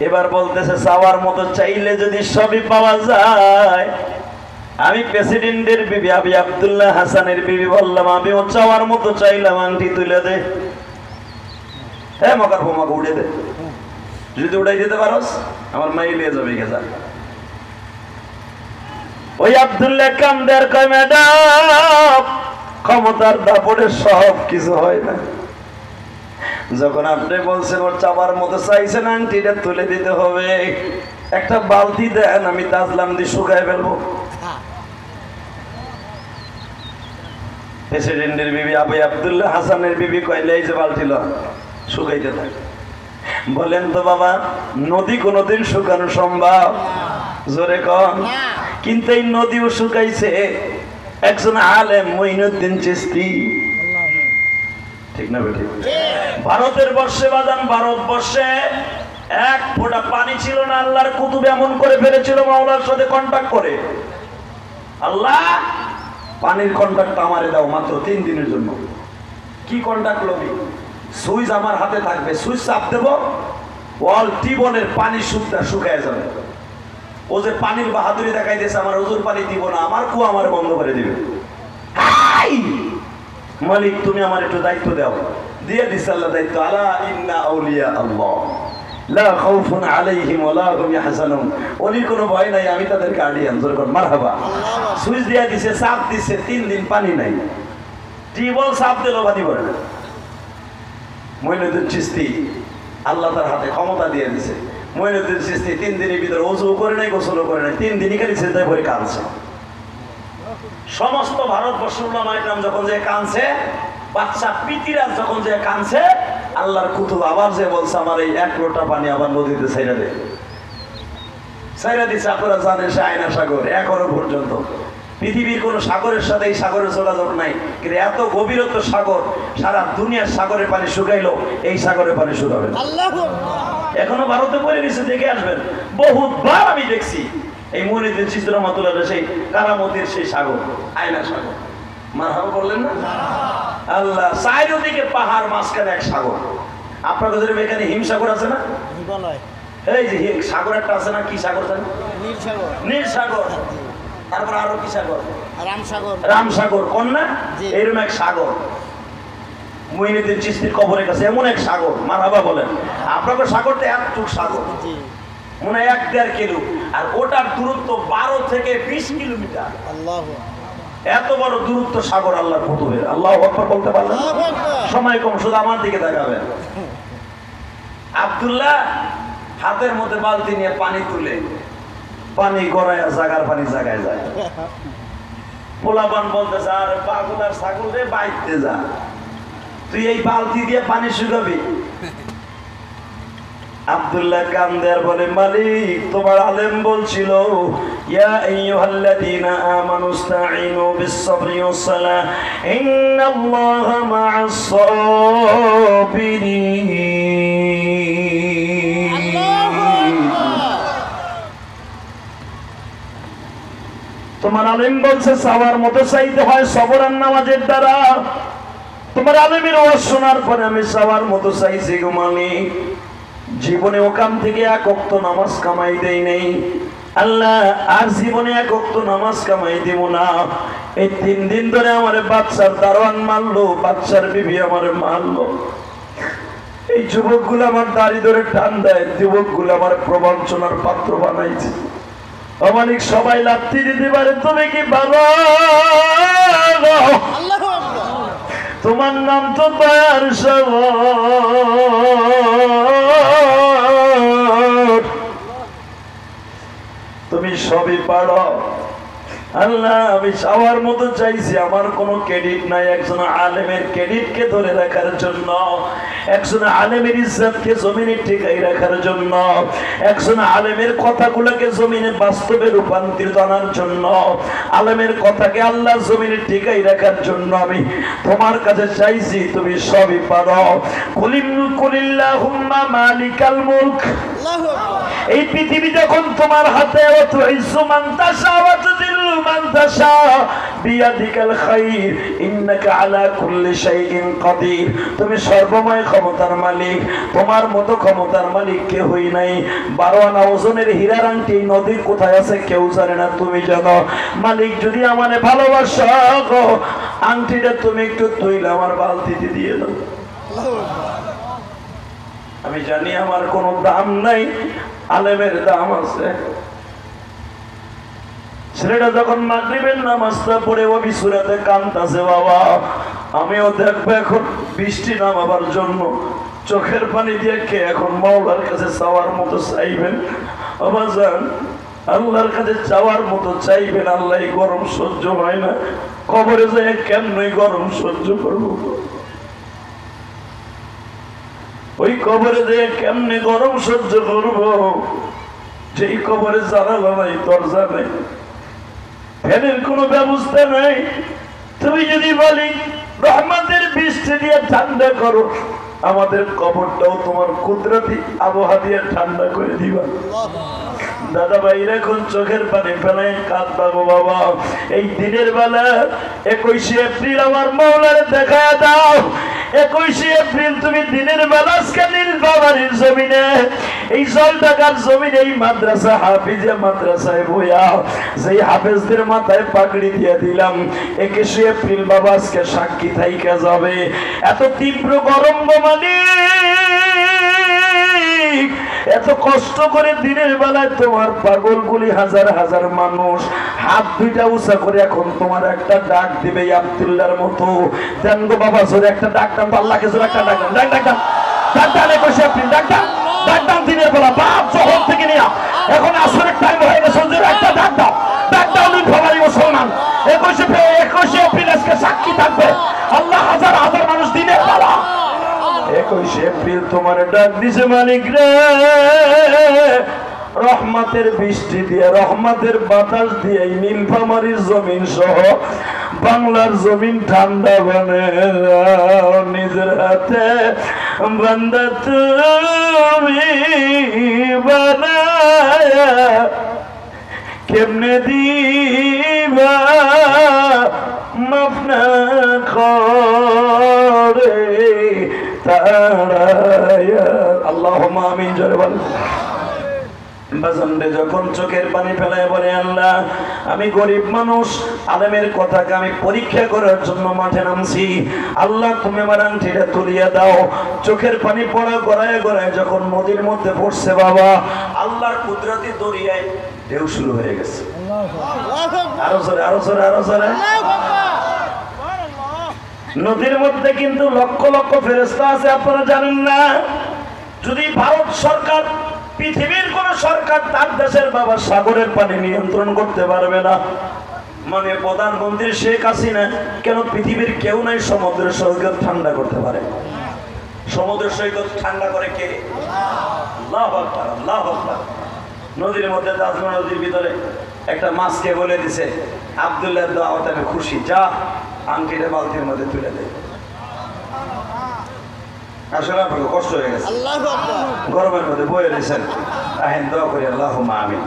এবার বলতেছে চাওয়ার মতো চাইলে যদি সবই পাওয়া যায়। আমি প্রেসিডেন্টের বিবি আবি আব্দুল্লাহ হাসানের বিবি বললাম, আমিও চাওয়ার মতো চাইলাম, আংটি তুলে দে। হ্যাঁ, মকার বোমাকে উড়ে দে, যদি উড়াই দিতে পারোস আমার মাই নিয়ে যাবে গেছা। ওই আব্দুল্লাহ কামদার কয়, ম্যাডাম ক্ষমতার দাপটে সব কিছু হয় না। যখন আপনি বলছেন ওর চাবার মতো চাইছেন, আংটিটা তুলে দিতে হবে, একটা বালতি দেন, আমি তাজলাম দিয়ে শুকায় ফেলবো। প্রেসিডেন্টের বিবি আবি আব্দুল্লাহ হাসানের বিবি কইলে এই যে বালতি ল, শুকাইতে থাকে। বলেন তো বাবা, নদী কোনোদিন শুকানো সম্ভব? জোরে কন। কিন্তু এই নদীও শুকাইছে একজন আলেম মঈনুদ্দিন চিশতি, ঠিক না বেঠিক? ভারতের বর্ষে বাদান, ভারতবর্ষে এক ফোঁটা পানি ছিল না। আল্লাহর কুতুব এমন করে ফেলেছিল মাওলার সাথে কন্টাক্ট করে, আল্লাহ পানির কন্ট্রাক্ট আমারে দাও মাত্র 3 দিনের জন্য। কি কন্ট্রাক্ট লবি? সুইচ আমার হাতে থাকবে, সুইচ চাপ দেবো, ওয়াল টিবনের পানি শুকায় যাবে। ও যে পানির বাহাদুরি দেখাই দিয়েছে, আমার হুজুর পানি দিব না, আমার কুয়া আমার বন্ধ করে দিবে। মালিক তুমি আমার একটু দায়িত্ব দাও। দিয়ে দিছে আল্লাহ দায়িত্ব। আলা ইন্না আউলিয়া আল্লাহ লা খাউফুন আলাইহিম ওয়া লা হুম ইয়াহজানুন। ওলির কোনো ভয় নাই, আমি তাদের গার্ডিয়ান। জোরে কর মারহাবা। সুইচ দিয়ে দিছে, চাপ দিছে, 3 দিন পানি নাই। টিবল চাপ দিল, পানি পড়ে না। মঈনুদ্দিন চিশতি আল্লাহ তার হাতে ক্ষমতা দিয়ে দিছে। মঈনুদ্দিন চিশতি 3 দিনের ভিতরে ওযু করে নাই, গোসল করে নাই, 3 দিনই খালি সেজদায় পড়ে কাঁদছে। সমস্ত ভারতবর্ষের উলামা ইকরাম যখন যে কাঁদছে, বাচ্চা পিতিরা যখন যে কাঁদছে, আল্লাহর কুতুব আবার যে বলছে আমার এই 1 লোটা পানি আবার নদীতে ছাইরা দে। ছাইরা দিছে। আপনারা জানেন সে আয়না সাগর এখনো পর্যন্ত পৃথিবীর কোন সাগরের সাথে এই সাগরের যোগাযোগ নাই, কিন্তু এত গভীরত্ব সাগর, সারা দুনিয়ার সাগরের পানি শুকাইলো, এই সাগরের পানি শুকাবে না। এখনো ভারতে পড়ে গেছে, দেখে আসবেন। বহুতবার আমি দেখছি এই মঈনুদ্দিন চিশতি রাহমাতুল্লাহ সেই কারামতের সেই সাগর, আয়না সাগর। মারহাবা বললেন না? আল্লাহ চারিদিকে পাহাড়, মাঝখানে এক সাগর। আপনাদের যদি এখানে হিমসাগর আছে না? এই যে সাগর একটা আছে না, কি সাগর জানেন? নীল সাগর। নীল সাগর। তারপর আরো কি সাগর? রামসাগর। রামসাগর কন্যা, এরকম এক সাগর মঈনুদ্দিন চিশতির কবরের কাছে, এমন এক সাগর। মারহাবা বলেন। আপনাদের সাগরটা এতটুক সাগর, মনে হয় 1-1.5 কিলো, আর ওটার দূরত্ব 12 থেকে 20 কিলোমিটার। আল্লাহু, এত বড় দূরত্ব সাগর আল্লাহর কুতুবের। আল্লাহু আকবার বলতে পারলেন? সময় কম, শুধু আমার দিকে তাকাবেন। আব্দুল্লাহ হাতের মধ্যে বালতি নিয়ে পানি তুলে পানি গড়ায় জাগার পানি জাগায় যায়। পোলাপান বলতেছে আর পাগল আর ছাগল রে বাইতে যা, তুই এই বালতি দিয়ে পানি শুকাবি। আব্দুল্লাহ কান্দের বলে মালিক তোমার আলেম বলছিল ইয়া আইয়ুহাল্লাযীনা আমানুস্তাঈনু বিস-সাবরি ওয়াস-সালাহ ইন্নাল্লাহা মা'আস সাবিরিন। তোমার আলেম বলছে চাওয়ার মতো চাইতে হয় সবর আর নামাজের দ্বারা। তোমার আলেমের ওয়াজ শোনার পরে আমি চাওয়ার মতো চাইছি গো মালিক। জীবনে ওখান থেকে এক ওয়াক্ত নামাজ কামাই দেই নেই আল্লাহ, আর জীবনে এক ওয়াক্ত নামাজ কামাই দিব না। এই 3 দিন ধরে আমার বাচ্চার দারোয়ান মারলো, বাচ্চার বিবি আমার মারলো। এই যুবকগুলো আমার দাড়ি ধরে টান দেয়, যুবকগুলো আমার প্রবঞ্চনার পাত্র বানাইছে। অমানিক সবাই লাথি দিতে পারে, তুমি কি বাবা? তোমার নাম তো দয়ার সাগর, তুমি সবই পারো আল্লাহ। আমি চাওয়ার মতো চাইছি, আমার কোনো ক্রেডিট নাই। একজন আলেমের ক্রেডিটকে ধরে রাখার জন্য, একজন আলেমের ইজ্জতকে জমিনে টিকাই রাখার জন্য, একজন আলেমের কথাগুলোকে জমিনে বাস্তবে রূপান্তরিত আনার জন্য, আলেমের কথাকে আল্লাহ জমিনে টিকাই রাখার জন্য আমি তোমার কাছে চাইছি, তুমি সবই পারো। কুলিল্লাহুম্মা মালিকাল মুলক, এই পৃথিবী যখন তোমার হাতে, তুইজ্জু মান তাশা ওয়া তুযিল্লু মান তাশা বিয়াদিকাল খায়র ইন্নাকা আলা কুল্লি শাইইন কাদির। তুমি সর্বময় ক্ষমতার মালিক, তোমার মতো ক্ষমতার মালিক কেউই নাই। 12 আনা ওজনের হীরার আংটি নদীর কোথায় আছে কেউ জানে না, তুমি জানো। মালিক যদি আমারে ভালোবাসো, আংটিটা তুমি একটু তুইলে আমার বালতিতে দিয়ে দাও। আমি জানি আমার কোনো দাম নাই, আলেমের দাম আছে। ছেলেটা যখন মাগরিবের নামাজটা পড়ে অবিসুরাতে কাঁদতেছে, বাবা আমিও দেখবো এখন বৃষ্টি নামাবার জন্য। চোখের পানি দিয়ে কে এখন মাওলার কাছে চাওয়ার মতো চাইবেন? আবাজান আল্লাহর কাছে চাওয়ার মতো চাইবেন। আল্লাহ গরম সহ্য হয় না, কবরে যায় কেমনই গরম সহ্য করবো? ওই কবরে যেয়ে কেমনে গরম সহ্য করবো? যেই কবরে জানালা নাই, দরজা নাই, ফ্যানের কোনো ব্যবস্থা নাই। তুমি যদি বলি রহমতের বৃষ্টি দিয়ে ঠান্ডা করো, আমাদের কবরটাও তোমার কুদরতি আবহাওয়া দিয়ে ঠান্ডা করে দিবা। দাদা ভাইরা এখন চোখের পানি ফেলে কাঁদবা গো বাবা। এই দিনের বেলা 21শে এপ্রিল আমার মাওলার দেখা দাও। 21শে এপ্রিল তুমি দিনের বেলা আজকে নীলফামারীর জমিনে, এই জলঢাকার জমিনে, এই মাদ্রাসা হাফিজিয়া মাদ্রাসায় বইয়া যেই হাফেজদের মাথায় পাগড়ি দিয়ে দিলাম, 21শে এপ্রিল বাবা আজকে সাক্ষী থাইকা যাবে। এত তীব্র গরম মানে এত কষ্ট করে দিনের বেলায় তোমার পাগলগুলি হাজার হাজার মানুষ হাত দুইটা উঁচা করে এখন তোমার একটা ডাক দিবে আব্দুল্লাহর মতো। দেন গো বাবা জোরে একটা ডাক দাম, আল্লাহকে জোরে একটা ডাক দাম, ডাক ডাক দাম, ডাক দাম 21শে এপ্রিল, ডাক দাম, ডাক দাম দিনের বেলা বাপ জহর থেকে নিয়ে এখন আসরের টাইম হয়ে গেছে, জোরে একটা ডাক দাও, ডাক দাও নীলফামারী মুসলমান। 21শে এপ্রিল আজকে সাক্ষী থাকবে আল্লাহ, হাজার হাজার মানুষ দিনের বেলা। 21শে এপ্রিল তোমার ডাক দিছে মালিক রে, রহমতের বৃষ্টি দিয়ে, রহমতের বাতাস দিয়ে নীলফামারীর জমিন সহ বাংলার জমিন ঠান্ডা বানে নিজের হাতে। বান্দা তুমি বানায়া কেমনে দিবা মাফ না করে তাড়ায়া। আল্লাহুম্মা আমিন জোরে বল। বাজানরে যখন চোখের পানি ফেলায় বলে আল্লাহ আমি গরিব মানুষ, আলেমের কথাকে আমি পরীক্ষা করার জন্য মাঠে নামছি, আল্লাহ তুমি আমার আংটিটা তুলিয়ে দাও। চোখের পানি পড়া গড়ায় গড়ায় যখন নদীর মধ্যে পড়ছে বাবা, আল্লাহর কুদরতি দরিয়ায় ঢেউ শুরু হয়ে গেছে। আরো জোরে, আরো জোরে, আরো জোরে। নদীর মধ্যে কিন্তু লক্ষ লক্ষ ফেরেশতা আছে, আপনারা জানেন না? যদি ভারত সরকার পৃথিবীর কোন সরকার তার দেশের বাবা সাগরের পানি নিয়ন্ত্রণ করতে পারবে না। মানে প্রধানমন্ত্রী শেখ হাসিনা কেন পৃথিবীর কেউ নাই সমুদ্রের সৈকত ঠান্ডা করতে পারে? সমুদ্রের সৈকত ঠান্ডা করে কে? আল্লাহু আকবার, আল্লাহু আকবার। নদীর মধ্যে তাজমা নদীর ভিতরে একটা মাছকে বলে দিছে আব্দুল্লাহ দাওয়াতে আমি খুশি, যা আংটিটা বালতির মধ্যে তুলে দে। আসলে আপনাকে কষ্ট হয়ে গেছে, গরমের মধ্যে বয়ে দিয়েছেন, আহেন দোয়া করি আল্লাহুম্মা আমিন।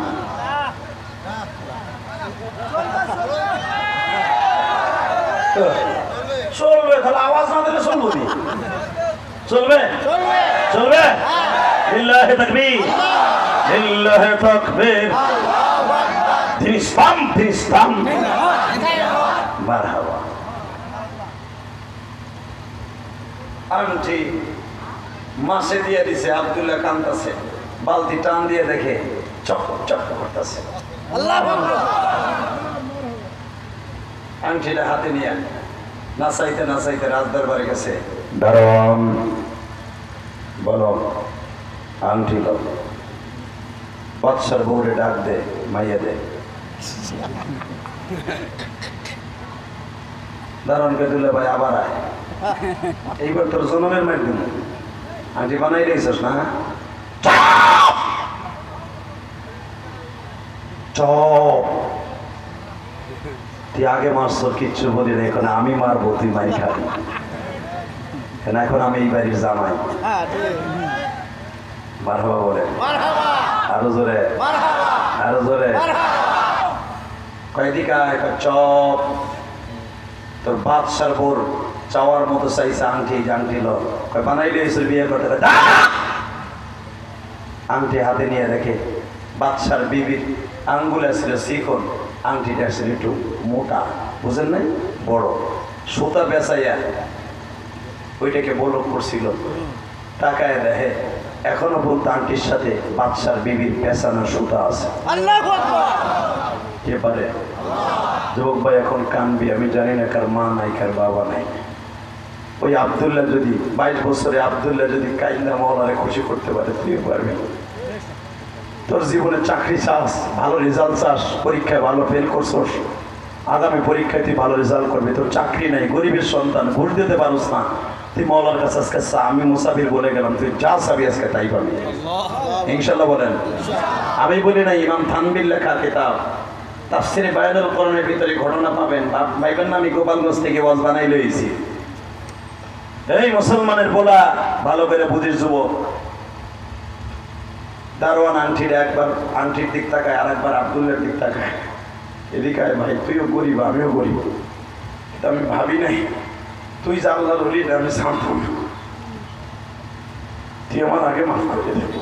চলবে, তাহলে আওয়াজ না দিলে চলবো নি? চলবে, চলবে। লিল্লাহি তাকবীর, লিল্লাহি তাকবীর। তিনি ইসলাম, তিনি ইসলাম। মারহাবা। আংটি মাসে দিয়ে দিছে, আব্দুল্লাহ কান্দাছে, বালতি টান দিয়ে দেখে চক চক করতেছে। আংটিটা হাতে নিয়ে নাচাইতে নাচাইতে রাজদরবারে গেছে। দারোয়ান বলো আংটি লো। বাদশার বউরে ডাক দে, মাইয়া দে। দারোয়ানকে দিলে ভাই আবার আয়, এইবার তোর জনমের মার দিন। আংটি বানাই রেছিস না? চপ, তুই আগে মারছ, কিচ্ছু বলি না, এখন আমি মারবো, তুই মাই খাবি। এখন আমি এই বাড়ির জামাই। মারহাবা বলে, আরো জোরে, আরো জোরে। কয়দিকা চপ, তোর বাদশার বোর চাওয়ার মতো চাইছে আংটি, আংটি লো। বানাইলে বিয়ে করতে, আংটি হাতে নিয়ে রেখে বাদশার বিবির আঙ্গুলে ছিল চিকন, আংটিটা ছিল একটু মোটা, বুঝেন নাই, বড় সুতা বেচাইয়া ওইটাকে বড় করছিল। তাকায় দেখে এখনো বলতো আংটির সাথে বাদশার বিবির পেছানো সুতা আছে। কে পারে? যুবক ভাই এখন কানবি, আমি জানি না কার মা নাই, কার বাবা নাই। ওই আব্দুল্লাহ যদি 22 বছরে আব্দুল্লাহ যদি কাইন্দা মওলারে খুশি করতে পারে, তুই পারবি। তোর জীবনে চাকরি চাস, ভালো রেজাল্ট চাস, পরীক্ষায় ভালো ফেল করছস, আগামী পরীক্ষায় তুই ভালো রেজাল্ট করবি, তোর চাকরি নাই, গরিবের সন্তান, ঘুষ দিতে পারস না, তুই মওলার কাছে আজকে চা। আমি মুসাফির বলে গেলাম, তুই যা চাবি আজকে তাই পাবি ইনশাল্লাহ। বলেন, আমি বলি না, ইমাম থানবীর লেখা কিতাব তাফসীরে বায়ানুল কোরআনের ভিতরে ঘটনা পাবেন। ভাইবেন না আমি গোপালগঞ্জ থেকে ওয়াজ বানাই লইছি। এই মুসলমানের বলা ভালো করে বুঝিস যুবক। দারোয়ান আংটির একবার আংটির দিক তাকায়, আর একবার আব্দুল্লাহর দিক তাকায়। এদিকে ভাই, তুইও গরিব, আমিও গরিব, আমি ভাবি নাই তুই যা আল্লাহর ওলি, আমি জানতাম, তুই আমার আগে মাফ করে দেব।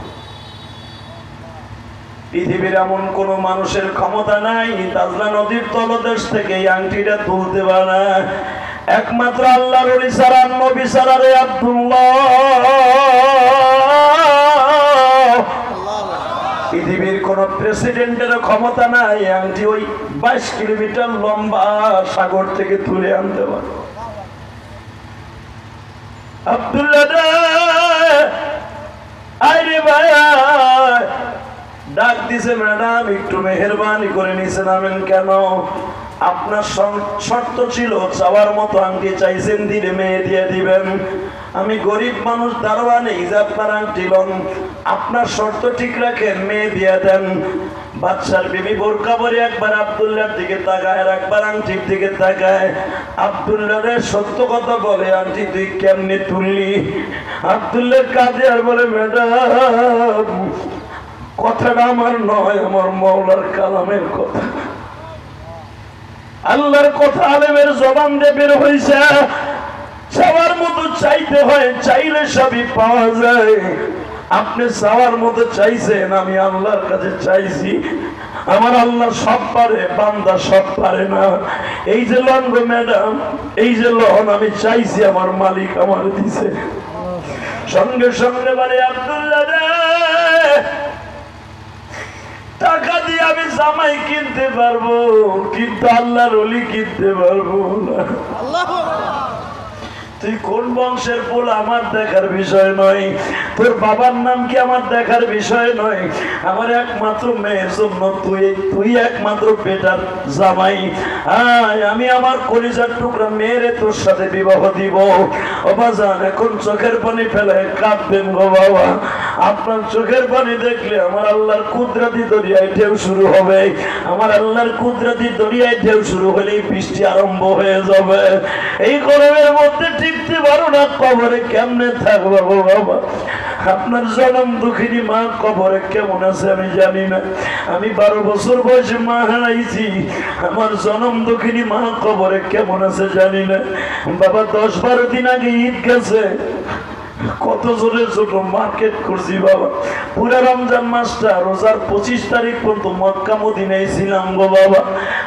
পৃথিবীর এমন কোন মানুষের ক্ষমতা নাই তাজলা নদীর তলদেশ থেকে এই আংটিটা তুলতে পারে, একমাত্র আল্লাহর ওলি ছাড়া, নবী ছাড়া রে আব্দুল্লাহ। পৃথিবীর কোন প্রেসিডেন্টের ক্ষমতা নাই আংটি ওই 22 কিলোমিটার লম্বা সাগর থেকে তুলে আনতে পারে। আব্দুল্লাহ আরে ভাই ডাক দিছে, ম্যাডাম একটু মেহেরবানি করে নিচে নামেন। কেন? আপনার শর্ত ছিল চাওয়ার মতো আংটি চাইছেন, দিলে মেয়ে দিয়ে দিবেন। আমি গরিব মানুষ, দারোয়ান, এই যে আপনার আংটি লন, আপনার শর্ত ঠিক রাখেন, মেয়ে দিয়ে দেন। বাদশার বিবি বোরকা পরে একবার আব্দুল্লাহর দিকে তাকায়, আর একবার আংটির দিকে তাকায়। আব্দুল্লাহরে সত্য কথা বলে, আংটি তুই কেমনে তুললি? আব্দুল্লাহ কাঁদে আর বলে, ম্যাডাম কথাটা আমার নয়, আমার মওলার কালামের কথা, আল্লাহর কথা আলেমের জবান দিয়ে বের হইছে। চাওয়ার মতো চাইতে হয়, চাইলে সবই পাওয়া যায়। আপনি চাওয়ার মতো চাইছেন, আমি আল্লাহর কাছে চাইছি। আমার আল্লাহ সব পারে, বান্দা সব পারে না। এই যে লন গো ম্যাডাম, এই যে লন, আমি চাইছি, আমার মালিক আমার দিছে। সঙ্গে সঙ্গে বলে, আব্দুল্লাহ টাকা দিয়ে আমি জামাই কিনতে পারবো, কিন্তু আল্লাহর ওলি কিনতে পারবো না। তুই কোন বংশের ফুল আমার দেখার বিষয় নয়, তোর বাবার নাম কি আমার দেখার বিষয় নয়, আমার একমাত্র মেয়ের জন্য তুই একমাত্র বেটার জামাই। আমি আমার কলিজার টুকরা মেয়েরে তোর সাথে বিবাহ দিব। ও বাজান, এখন চোখের পানি ফেলে কাঁদবেন গো বাবা। আপনার চোখের পানি দেখলে আমার আল্লাহর কুদরতি দরিয়ায় ঢেউ শুরু হবে। আমার আল্লাহর কুদরতি দরিয়ায় ঢেউ শুরু হলেই বৃষ্টি আরম্ভ হয়ে যাবে। এই গরমের মধ্যে টিকতে পারো না, কবরে কেমনে থাকবো গো বাবা। আপনার জনম দুঃখিনী মা কবরে কেমন আছে আমি জানি না। আমি 12 বছর বয়সে মা হারাইছি, আমার জনম দুঃখিনী মা কবরে কেমন আছে জানি না। বাবা 10-12 দিন আগে ঈদ গেছে, কত জোরে ছোট মার্কেট করছি বাবা। পুরা রমজান মাসটা রোজার 25 তারিখ পর্যন্ত মক্কা মদিনায় ছিলাম গো বাবা।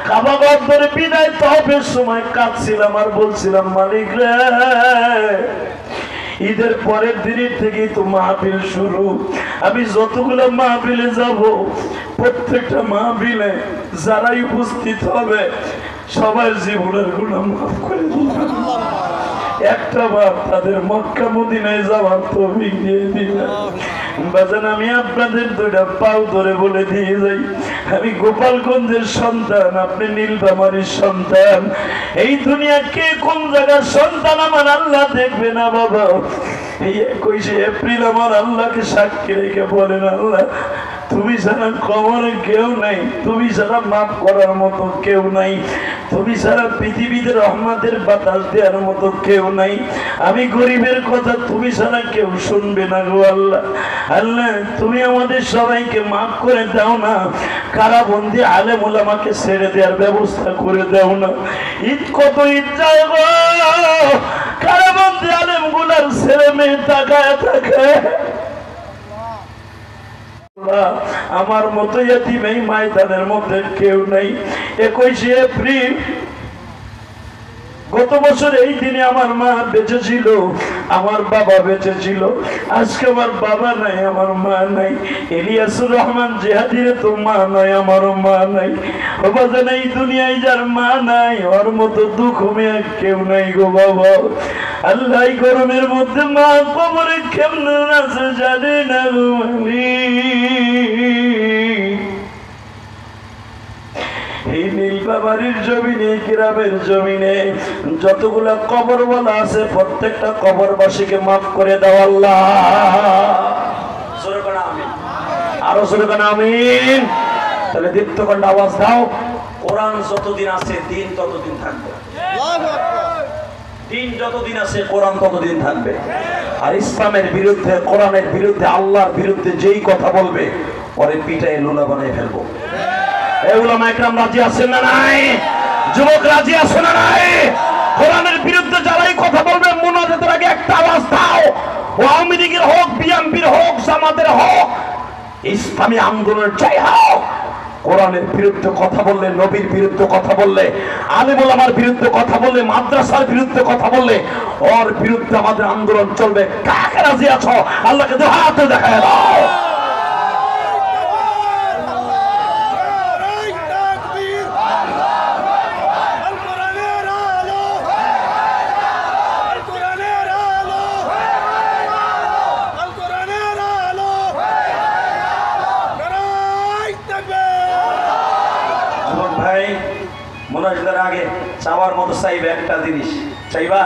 কাবা ঘর ধরে বিদায় তহবের সময় কাঁদছিলাম আর বলছিলাম, মালিক রে, ঈদের পরের দিনের থেকেই তো মাহফিল শুরু। আমি যতগুলো মাহফিলে যাব, প্রত্যেকটা মাহফিলে যারাই উপস্থিত হবে সবার জীবনের গুনাহ মাফ করে দিবেন। একটা বার তাদের মক্কা মদিনায় যাওয়ার তৌফিক দিয়ে দিবেন। বাজান, আমি আপনাদের দুইটা পাও ধরে বলে দিয়ে যাই, আমি গোপালগঞ্জের সন্তান, আপনি নীলফামারীর সন্তান। এই দুনিয়া কে কোন জায়গার সন্তান আমার আল্লাহ দেখবে না বাবা। এই 21শে এপ্রিল আমার আল্লাহকে সাক্ষী রেখে বলেন, আল্লাহ তুমি ছাড়া কবরে কেউ নাই, তুমি ছাড়া মাফ করার মতো কেউ নাই, তুমি ছাড়া পৃথিবীতে রহমতের বাতাস দেওয়ার মতো কেউ নাই। আমি গরিবের কথা তুমি ছাড়া কেউ শুনবে না গো আল্লাহ। আল্লাহ তুমি আমাদের সবাইকে মাফ করে দাও না। কারাবন্দি আলেম ওলামাকে ছেড়ে দেওয়ার ব্যবস্থা করে দাও না। ঈদ কত ঈদ যায় গো, কারাবন্দি আলেম গুলার ছেলে মেয়ে তাকায় থাকে। আমার মতো এতিম এই ময়দানের মধ্যে কেউ নাই। 21শে এপ্রিল গত বছর এই দিনে আমার মা বেঁচে ছিল, আমার বাবা বেঁচে ছিল। আজকে আমার বাবা নাই, আমার মা নাই। ইলিয়াসুর রহমান জিহাদিরে তো মা নাই, আমারও মা নাই। বাবা এই দুনিয়ায় যার মা নাই, ওর মতো দুঃখ মেয়ে কেউ নাই গো বাবা। আল্লাহ গরমের মধ্যে মা কবরে কেমন আছে জানে না গো। এই নীলফামারীর জমিনে, গ্রামের জমিনে যতগুলা কবর বলা আছে, প্রত্যেকটা কবরবাসীকে মাফ করে দাও আল্লাহ। আরো জোরে করে আমিন। তাহলে দীপ্তকণ্ঠ আওয়াজ দাও, কোরআন যতদিন আছে দিন ততদিন থাকবে। দিন যতদিন আছে কোরআন ততদিন থাকবে। আর ইসলামের বিরুদ্ধে, কোরআনের বিরুদ্ধে, আল্লাহর বিরুদ্ধে যেই কথা বলবে ওরে পিটায় লুলা বানিয়ে ফেলবো। উলামা একরাম রাজি আছেন না নাই? যুবক রাজি আছেন না নাই? কোরআনের বিরুদ্ধে যারাই কথা বলবে মুনাজাতের আগে একটা আওয়াজ দাও। ও আওয়ামী লীগের হোক, বিএনপির হোক, জামাতের হোক, ইসলামী আন্দোলনের জয় হোক। কোরআনের বিরুদ্ধে কথা বললে, নবীর বিরুদ্ধে কথা বললে, আলেম ওলামার বিরুদ্ধে কথা বললে, মাদ্রাসার বিরুদ্ধে কথা বললে, ওর বিরুদ্ধে আমাদের আন্দোলন চলবে। কাকে রাজি আছো? আল্লাহকে হাতে দেখায় দাও। মোনাজাতের আগে চাওয়ার মতো চাইবে একটা জিনিস, চাইবা?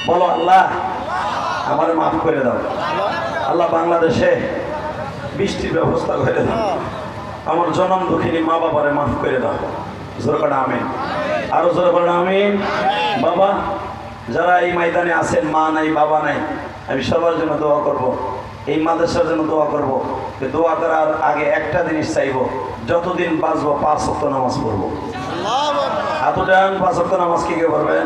বলো, আল্লাহ আমার মাফ করে দাও। আল্লাহ বাংলাদেশে বৃষ্টির ব্যবস্থা করে দাও। আমার জনম দুঃখিনী মা বাবারে মাফ করে দাও। জোরে বলো আমিন। আরো জোরে বলো আমিন। বাবা যারা এই ময়দানে আছেন, মা নাই, বাবা নাই, আমি সবার জন্য দোয়া করব। এই মাদ্রাসার জন্য দোয়া করব। দোয়া করার আগে একটা জিনিস চাইবো, যতদিন বাঁচবো 5 ওয়াক্ত নামাজ পড়বো। হাতুটান 5 ওয়াক্ত নামাজ কি কেউ পড়বেন?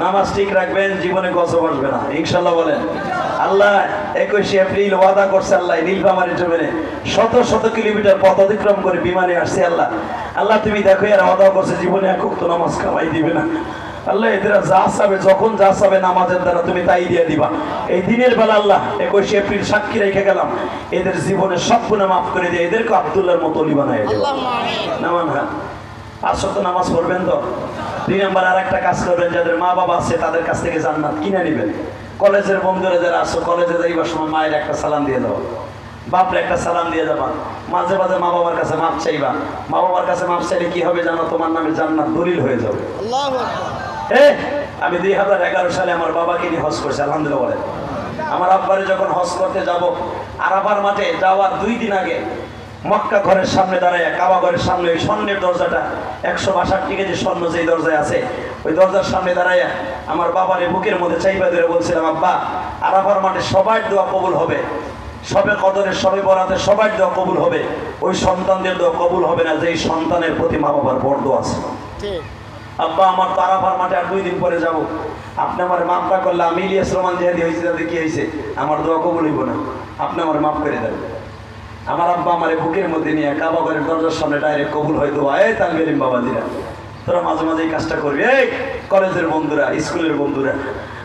নামাজ ঠিক রাখবেন, জীবনে গজব আসবে না ইনশাল্লাহ। বলেন আল্লাহ 21শে এপ্রিল ওয়াদা করছে, আল্লাহ নীলফামারীর জমিনে শত শত কিলোমিটার পথ অতিক্রম করে বিমানে আসছে। আল্লাহ আল্লাহ তুমি দেখো, এরা ওয়াদা করছে জীবনে 1 ওয়াক্ত নামাজ কামাই দিবে না। আল্লাহ এদের যা চাবে, যখন যা চাবে নামাজের দ্বারা তুমি তাই দিয়ে দিবা। এই দিনের বেলা আল্লাহ 21শে এপ্রিল সাক্ষী রেখে গেলাম, এদের জীবনে সব গুনাহ মাফ করে দিয়ে এদেরকে আব্দুল্লাহর মতো অলি বানায় দেব। নামান হ্যাঁ 5 ওয়াক্ত নামাজ পড়বেন তো? দুই নম্বর আর একটা কাজ করবেন, যাদের মা বাবা আছে তাদের কাছ থেকে জান্নাত কিনে নেবেন। কলেজের বন্ধুরা যারা আসো, কলেজে যাইবার সময় মায়ের একটা সালাম দিয়ে দাও, বাপরে একটা সালাম দিয়ে যাবা। মাঝে মাঝে মা বাবার কাছে মাপ চাইবা। মা বাবার কাছে মাপ চাইলে কি হবে জানো? তোমার নামে জান্নাত দলিল হয়ে যাবে। আমি 2011 সালে আমার বাবাকে নিয়ে হজ করছি, আলহামদুলিল্লাহ বলে। আমার আব্বারে যখন হজ করতে যাব, আরাফার মাঠে যাওয়ার 2 দিন আগে মক্কা ঘরের সামনে দাঁড়ায়, কাবা ঘরের সামনে ওই স্বর্ণের দরজাটা 162 কেজি স্বর্ণ যেই দরজায় আছে, ওই দরজার সামনে দাঁড়ায় আমার বাবার বুকের মধ্যে চাইবা ধরে বলছিলাম, আব্বা আরাফার মাঠে সবার দোয়া কবুল হবে, সবে কদরের সবে বরাতে সবার দোয়া কবুল হবে, ওই সন্তানদের দোয়া কবুল হবে না যেই সন্তানের প্রতি মা বাবার বড় দোয়া আছে। আব্বা আমার তো আরাফার মাঠে আর 2 দিন পরে যাব, আপনি আমার মাফ না করলে আমি ইলিয়াস রহমান জিহাদি হয়েছি, তাদের কি হয়েছে? আমার দোয়া কবুল হইব না, আপনি আমার মাফ করে দেন। আমার আব্বা আমার বুকের মধ্যে নিয়ে কাবা ঘরের দরজার সামনে ডাইরেক্ট কবুল হয় দোয়া। এই তালবেলিম বাবাজিরা, তোরা মাঝে মাঝে এই কাজটা করবি। এই কলেজের বন্ধুরা, স্কুলের বন্ধুরা,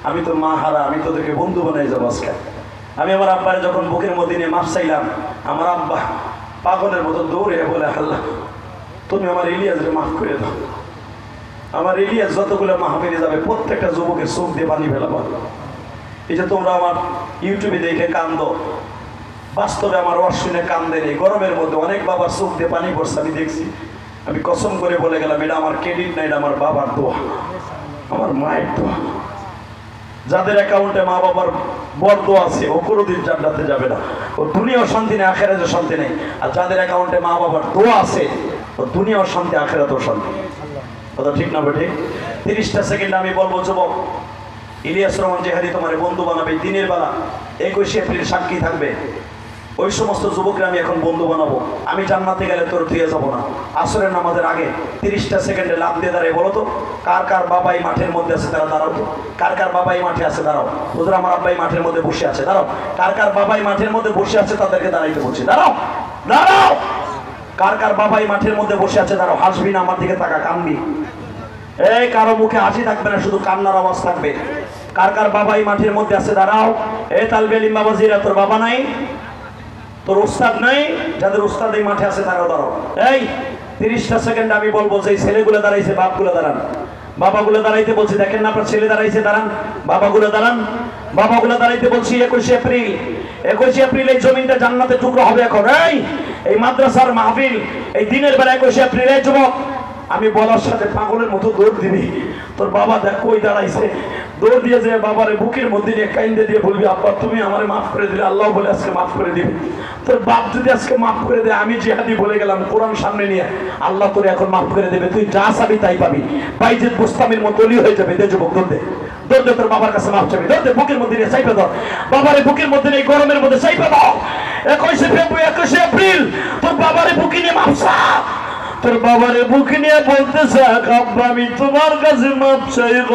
আমি তো মা হারা, আমি তোদেরকে বন্ধু বানাই যাবো আজকে। আমি আমার আব্বারে যখন বুকের মধ্যে নিয়ে মাফ চাইলাম, আমার আব্বা পাগলের মতো দৌড়ে বলে, আল্লাহ তুমি আমার ইলিয়াসকে মাফ করে দাও। আমার ইলিয়াস যতগুলো মাহফিলে যাবে প্রত্যেকটা যুবকের চোখ দিয়ে পানি ফেলাবো। এই যে তোমরা আমার ইউটিউবে দেখে কান্দো, বাস্তবে আমার ওয়াজ শুনে কান্দে নেই। গরমের মধ্যে অনেক বাবার চোখ দিয়ে পানি পড়ছে, আমি দেখছি। আমি কসম করে বলে গেলাম, এটা আমার ক্রেডিট না, এটা আমার বাবার দোয়া, আমার মায়ের দোয়া। যাদের অ্যাকাউন্টে মা বাবার বর্দ আছে ও কোনোদিন জান্নাতে যাবে না, ও দুনিয়াও শান্তি নেই, আখেরাতেও শান্তি নেই। আর যাদের অ্যাকাউন্টে মা বাবার দোয়া আছে ও দুনিয়াও শান্তি, আখেরাতেও শান্তি। কথা ঠিক না বেঠিক? 30টা সেকেন্ড আমি বলবো, যুবক ইলিয়াস রহমান জিহাদি তোমার বন্ধু বানাবে দিনের বেলা। 21 এপ্রিল সাক্ষী থাকবে, ওই সমস্ত যুবকরা আমি এখন বন্ধু বানাবো। আমি জান্নাতে গেলে তোর দিয়ে যাবো না। আসরের নামাজের আগে 30টা সেকেন্ডে লাভ দিয়ে দাঁড়ায় বলো তো, কার কার বাবা এই মাঠের মধ্যে আছে তারা দাঁড়াও তো। কার কার বাবা এই মাঠে আছে দাঁড়াও। হুজুর আমার আব্বা এই মাঠের মধ্যে বসে আছে, দাঁড়াও। কার কার বাবা এই মাঠের মধ্যে বসে আছে তাদেরকে দাঁড়াইতে বলছি, দাঁড়াও দাঁড়াও। কার কার বাবা এই মাঠের মধ্যে বসে আছে দাঁড়াও। হাসবি না, আমার দিকে তাকা, কানবি। এই কারো মুখে হাসি থাকবে না, শুধু কান্নার আওয়াজ থাকবে। কার কার বাবা এই মাঠের মধ্যে আছে দাঁড়াও। এই তালবেলিম বাবাজিরা, তোর বাবা নাই, তোর উস্তাদ নাই, যাদের উস্তাদ এই মাঠে আছে তারাও দাঁড়াও। এই 30টা সেকেন্ড আমি বলবো, যে ছেলেগুলো দাঁড়াইছে বাপগুলো দাঁড়ান, বাবাগুলো দাঁড়াইতে বলছি। দেখেন না আপনার ছেলে দাঁড়াইছে, দাঁড়ান। বাবাগুলো দাঁড়ান, বাবাগুলো দাঁড়াইতে বলছি। 21 এপ্রিল, 21 এপ্রিল এই জমিনটা জান্নাতের টুকরো হবে এখন। এই মাদ্রাসার মাহফিল এই দিনের বেলা 21 এপ্রিল। এই যুবক, আমি বলার সাথে পাগলের মতো দৌড় দিবি। তোর বাবা দেখ কই দাঁড়াইছে, দৌড় দিয়ে যে বাবার বুকের মধ্যে নিয়ে কাইন্দে দিয়ে বলবি, আব্বা তুমি আমারে মাফ করে দিলে, আল্লাহ বলে আজকে মাফ করে দিবি। তোর বাপ যদি আজকে মাফ করে দেয়, আমি জিহাদি বলে গেলাম কোরআন সামনে নিয়ে, আল্লাহ তোরে এখন মাফ করে দেবে। তুই যা চাবি তাই পাবি, বাইজিদ বুস্তামির মতো অলি হয়ে যাবে। দে যুবক, দৌড় দে, দৌড় দে, তোর বাবার কাছে মাফ চাবি। দৌড় দে, বুকের মধ্যে নিয়ে চাইপে দাও, বাবারে বুকের মধ্যে নিয়ে গরমের মধ্যে চাইপে দাও। 21 এপ্রিল তোর বাবারে বুকে নিয়ে মাফ চা। তোর বাবারে বুকে নিয়ে বলতেছে, আব্বা আমি তোমার কাছে মাপ চাইব।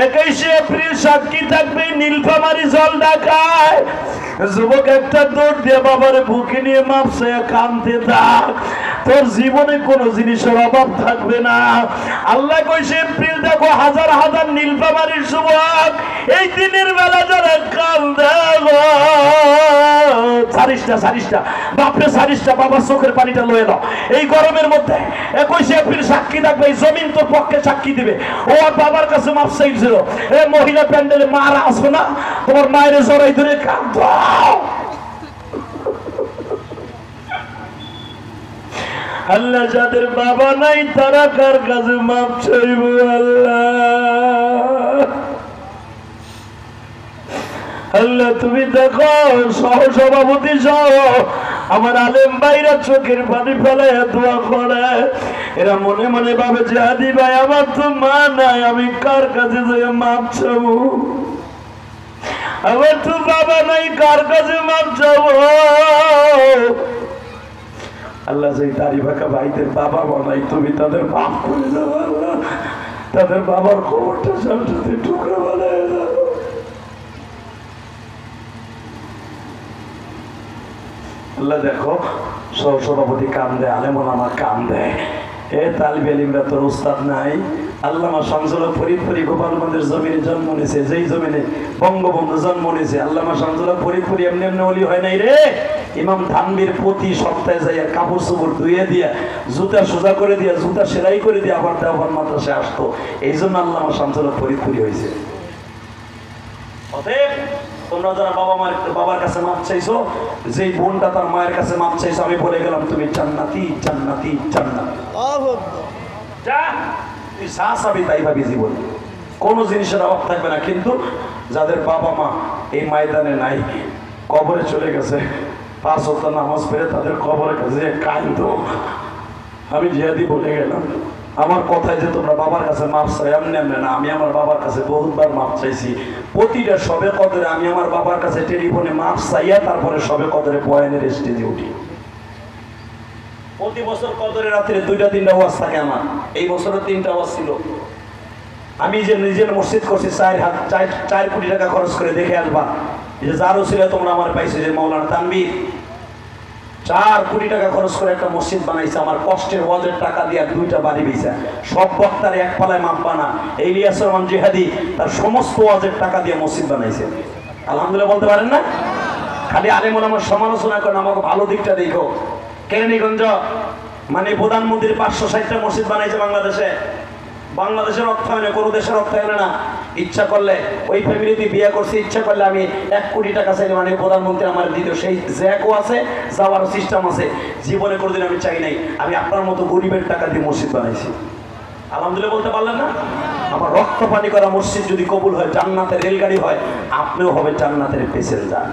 21 এপ্রিল সাক্ষী থাকবে নীলফামারী জল ঢাকায়। যুবক একটা দৌড় দিয়ে বাবারে বুকে নিয়ে মাপ চাইয়া কাঁদতে থাক। তোর জীবনে কোনো জিনিসের অভাব থাকবে না। আল্লাহ 21 এপ্রিল দেখো, হাজার হাজার নীলফামারীর যুবক এই দিনের বেলা যারা কান্দে, সারিসটা বাপরে, সারিসটা বাবার চোখের পানিটা লয়ে দাও। এই গরমের মধ্যে 21 এপ্রিল সাক্ষী থাকবে, এই জমিন তোর পক্ষে সাক্ষী দিবে। ও আর বাবার কাছে মাপ চাইছিল। এ মহিলা প্যান্ডেলে মারা আসবে না, তোমার মায়ের জড়াই ধরে কাঁদাও। আল্লাহ যাদের বাবা নাই তারা কার কাছে মাপ চাইব? আল্লাহ, আল্লাহ তুমি দেখো, সহসভাপতি সহ আমার আলেম ভাইরা চোখের পানি ফেলে দোয়া করে। এরা মনে মনে ভাবে যে হাদি ভাই আমার তো মা নাই, আমি কার কাছে যাই মাপ চাবো? আমার তো বাবা নাই, কার কাছে মাপ চাবো? আল্লাহ সেই দাড়ি বাঁকা ভাইদের বাবা বানাই, তুমি তাদের মাফ করে দাও। আল্লাহ তাদের বাবার খবরটা সাথে টুকরো বানায় দাও। আল্লাহ দেখো, সভাপতি কান্দে, আলেমন আমার কান্দে। এ তালবেলিমরা তোর উস্তাদ নাই। আল্লামা শামসুল্লাহ ফরিদপুরি গোপালগঞ্জের জমিনে জন্ম নিয়েছে, যেই জমিনে বঙ্গবন্ধু জন্ম নিয়েছে। আল্লামা শামসুল্লাহ ফরিদপুরি এমনি এমনি ওলি হয় নাই রে। ইমাম থানবীর প্রতি সপ্তাহে যাইয়া কাপড় চোপড় ধুয়ে দিয়া জুতা সোজা করে দিয়া জুতা সেলাই করে দিয়ে আবার দেওয়ার মাদ্রাসায় আসতো। এই জন্য আল্লামা শামসুল ফরিদপুরি হয়েছে। অতএব তোমরা যারা বাবার কাছে মাপ চাইছো, যেই বোনটা তার মায়ের কাছে মাপ চাইছো, আমি বলে গেলাম তুমি জান্নাতি জান্নাতি জান্নাতি। যা তুই যা চাবি তাই ভাবি জীবন, কোনো জিনিসের অভাব থাকবে না। কিন্তু যাদের বাবা মা এই ময়দানে নাই, কবরে চলে গেছে, 5 ওয়াক্ত নামাজ পড়ে তাদের কবরের কাছে কাঁদো। আমি জিহাদি বলে গেলাম, আমার কথায় যে তোমরা বাবার কাছে মাপ চাই এমনি এমনি না। আমি আমার বাবার কাছে বহুতবার মাপ চাইছি। প্রতিটা সবে কদরে আমি আমার বাবার কাছে টেলিফোনে মাপ চাইয়া তারপরে সবে কদরে বয়ানের স্টেজে উঠি। প্রতি বছর কদরে রাত্রে 2টা-3টা ওয়াজ থাকে আমার। এই বছরও 3টা ওয়াজ ছিল। আমি যে নিজের মসজিদ করছি 4 কোটি টাকা খরচ করে, দেখে আসবা যে যারও ছিল তোমরা আমার পাইছো, যে মাওলানা তানভীর 4 কোটি টাকা খরচ করে একটা মসজিদ বানাইছে। আমার কষ্টের ওয়াজের টাকা দিয়ে 2টা বাড়ি বেচা, সব বক্তার এক পালায় মাপ বানা। ইলিয়াস রহমান জিহাদি তার সমস্ত ওয়াজের টাকা দিয়ে মসজিদ বানাইছে। আলহামদুলিল্লাহ বলতে পারেন না? খালি আলেম ওলামার সমালোচনা করেন, আমাকে ভালো দিকটা দেখো। কেরানীগঞ্জ মানে প্রধানমন্ত্রীর 560টা মসজিদ বানাইছে বাংলাদেশে। বাংলাদেশের অর্থায়নে, কোনো দেশের অর্থায়নে না। ইচ্ছা করলে ওই ফ্যামিলিতে বিয়ে করছে, ইচ্ছা করলে আমি 1 কোটি টাকা চাইলে মানে প্রধানমন্ত্রী আমার দ্বিতীয় সেই জ্যাকও আছে, যাওয়ারও সিস্টেম আছে। জীবনে কোনোদিন আমি চাই নাই। আমি আপনার মতো গরিবের টাকা দিয়ে মসজিদ বানাইছি। আলহামদুলিল্লাহ বলতে পারলেন না? আমার রক্ত পানি করা মসজিদ যদি কবুল হয়, জান্নাতের রেলগাড়ি হয়, আপনিও হবে জান্নাতের প্যাসেঞ্জার।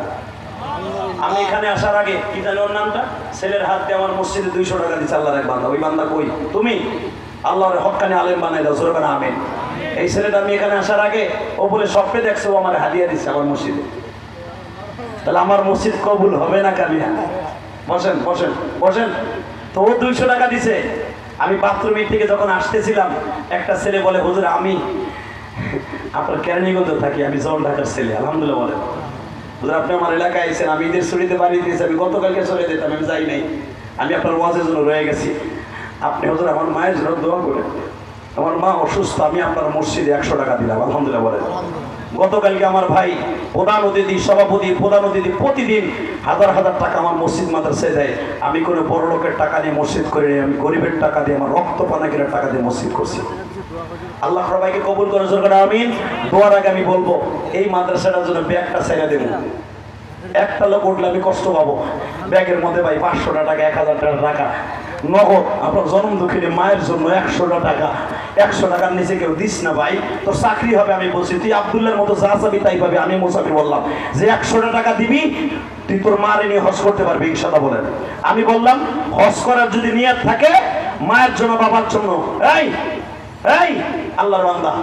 আমি এখানে আসার আগে কি জানি ওর নামটা, ছেলের হাত দিয়ে আমার মসজিদে 200 টাকা দিচ্ছে আল্লাহর এক বান্দা। ওই বান্দা কই? তুমি আল্লাহর হক্কানি আলেম বানাই দাও, জোরে বানা আমিন। এই ছেলেটা আমি এখানে আসার আগে ও বলে স্বপ্নে দেখছে, ও আমার হাদিয়া দিচ্ছে আমার মসজিদে। তাহলে আমার মসজিদ কবুল হবে না কামিয়া? বসেন বসেন বসেন। তো ও 200 টাকা দিছে। আমি বাথরুমের থেকে যখন আসতেছিলাম, একটা ছেলে বলে, হুজুর আমি আপনার কেরানীগঞ্জ থাকি, আমি জল ঢাকার ছেলে। আলহামদুলিল্লাহ বলে, হুজুর আপনি আমার এলাকায় আইছেন, আমি ঈদের ছুটিতে বাড়ি দিয়েছি, আমি গতকালকে চলে যেতাম, আমি যাই নাই। আমি আপনার ওয়াজের জন্য রয়ে গেছি। আপনি হুজুর আমার মায়ের জন্য দোয়া করে, আমার মা অসুস্থ, আমি আপনার মসজিদে 100 টাকা দিলাম। আলহামদুলিল্লাহ বলে। গতকালকে আমার ভাই প্রধান অতিথি, সভাপতি, প্রধান অতিথি প্রতিদিন হাজার হাজার টাকা আমার মসজিদ মাদ্রাসায় দেয়। আমি কোনো বড় লোকের টাকা দিয়ে মসজিদ করি, আমি গরিবের টাকা দিয়ে, আমার রক্ত পানাকের টাকা দিয়ে মসজিদ করছি। আল্লাহ সবাইকে কবুল করে, জোরে করে আমিন। দোয়ার আগে আমি বলবো, এই মাদ্রাসাটার জন্য ব্যাগটা ছেড়ে দেবো। একটা লোক উঠলে আমি কষ্ট পাবো। ব্যাগের মধ্যে ভাই 500 টাকা, 1000 টাকা নগদ। আপনার জন্ম দুঃখিনী মায়ের জন্য 100 টাকা। 100 টাকার নিচে কেউ দিস না ভাই, তোর চাকরি হবে। আমি বলছি তুই আব্দুল্লাহর মতো যা চাবি তাই পাবি। আমি মুসাফির বললাম যে 100 টাকা দিবি, তুই তোর মারে নিয়ে হজ করতে পারবি ইনশাআল্লাহ বলেন। আমি বললাম হজ করার যদি নিয়ত থাকে, মায়ের জন্য বাবার জন্য, এই এই আল্লাহর বান্দা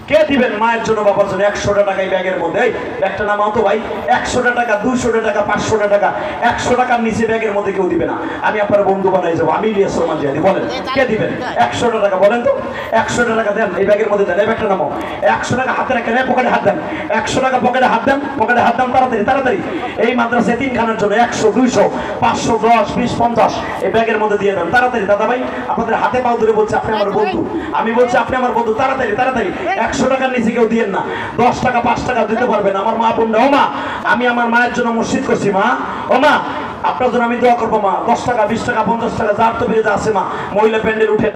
কে দিবেন মায়ের জন্য বাবার জন্য 100 টাকা এই ব্যাগের মধ্যে? এই ব্যাগটা নামাও তো ভাই। 100 টাকা, 200 টাকা, 500 টাকা, 100 টাকার নিচে ব্যাগের মধ্যে কেউ দিবে না। আমি আপনার বন্ধু বানাই যাবো, আমি ইলিয়াস রহমান জিহাদি। বলেন কে দিবেন 100 টাকা? বলেন তো 100 টাকা দেন, এই ব্যাগের মধ্যে দেন। এই ব্যাগটা নামাও। 100 টাকা হাতে রাখেন, পকেটে হাত দেন। 100 টাকা পকেটে হাত দেন, পকেটে হাত দেন, তাড়াতাড়ি তাড়াতাড়ি। এই মাদ্রাসায় 3 খানার জন্য 100, 200, 500, 10, 20, 50 এই ব্যাগের মধ্যে দিয়ে দেন তাড়াতাড়ি। দাদা ভাই আপনাদের হাতে পাও ধরে বলছে আপনি আমার বন্ধু, আমি বলছি আপনি আমার বন্ধু, তাড়াতাড়ি তাড়াতাড়ি। 100 টাকার নিচে কেউ দিয়েন না। 10 টাকা 5 টাকা দিতে পারবেন। আমার মা বোনরা, ও মা আমি আমার মায়ের জন্য মসজিদ করছি, মা ও মা আপনার জন্য আমি দোয়া করবো মা। 10 টাকা, 20 টাকা, 50 টাকা, যার তো বেড়ে আছে মা। মহিলা প্যান্ডেল উঠে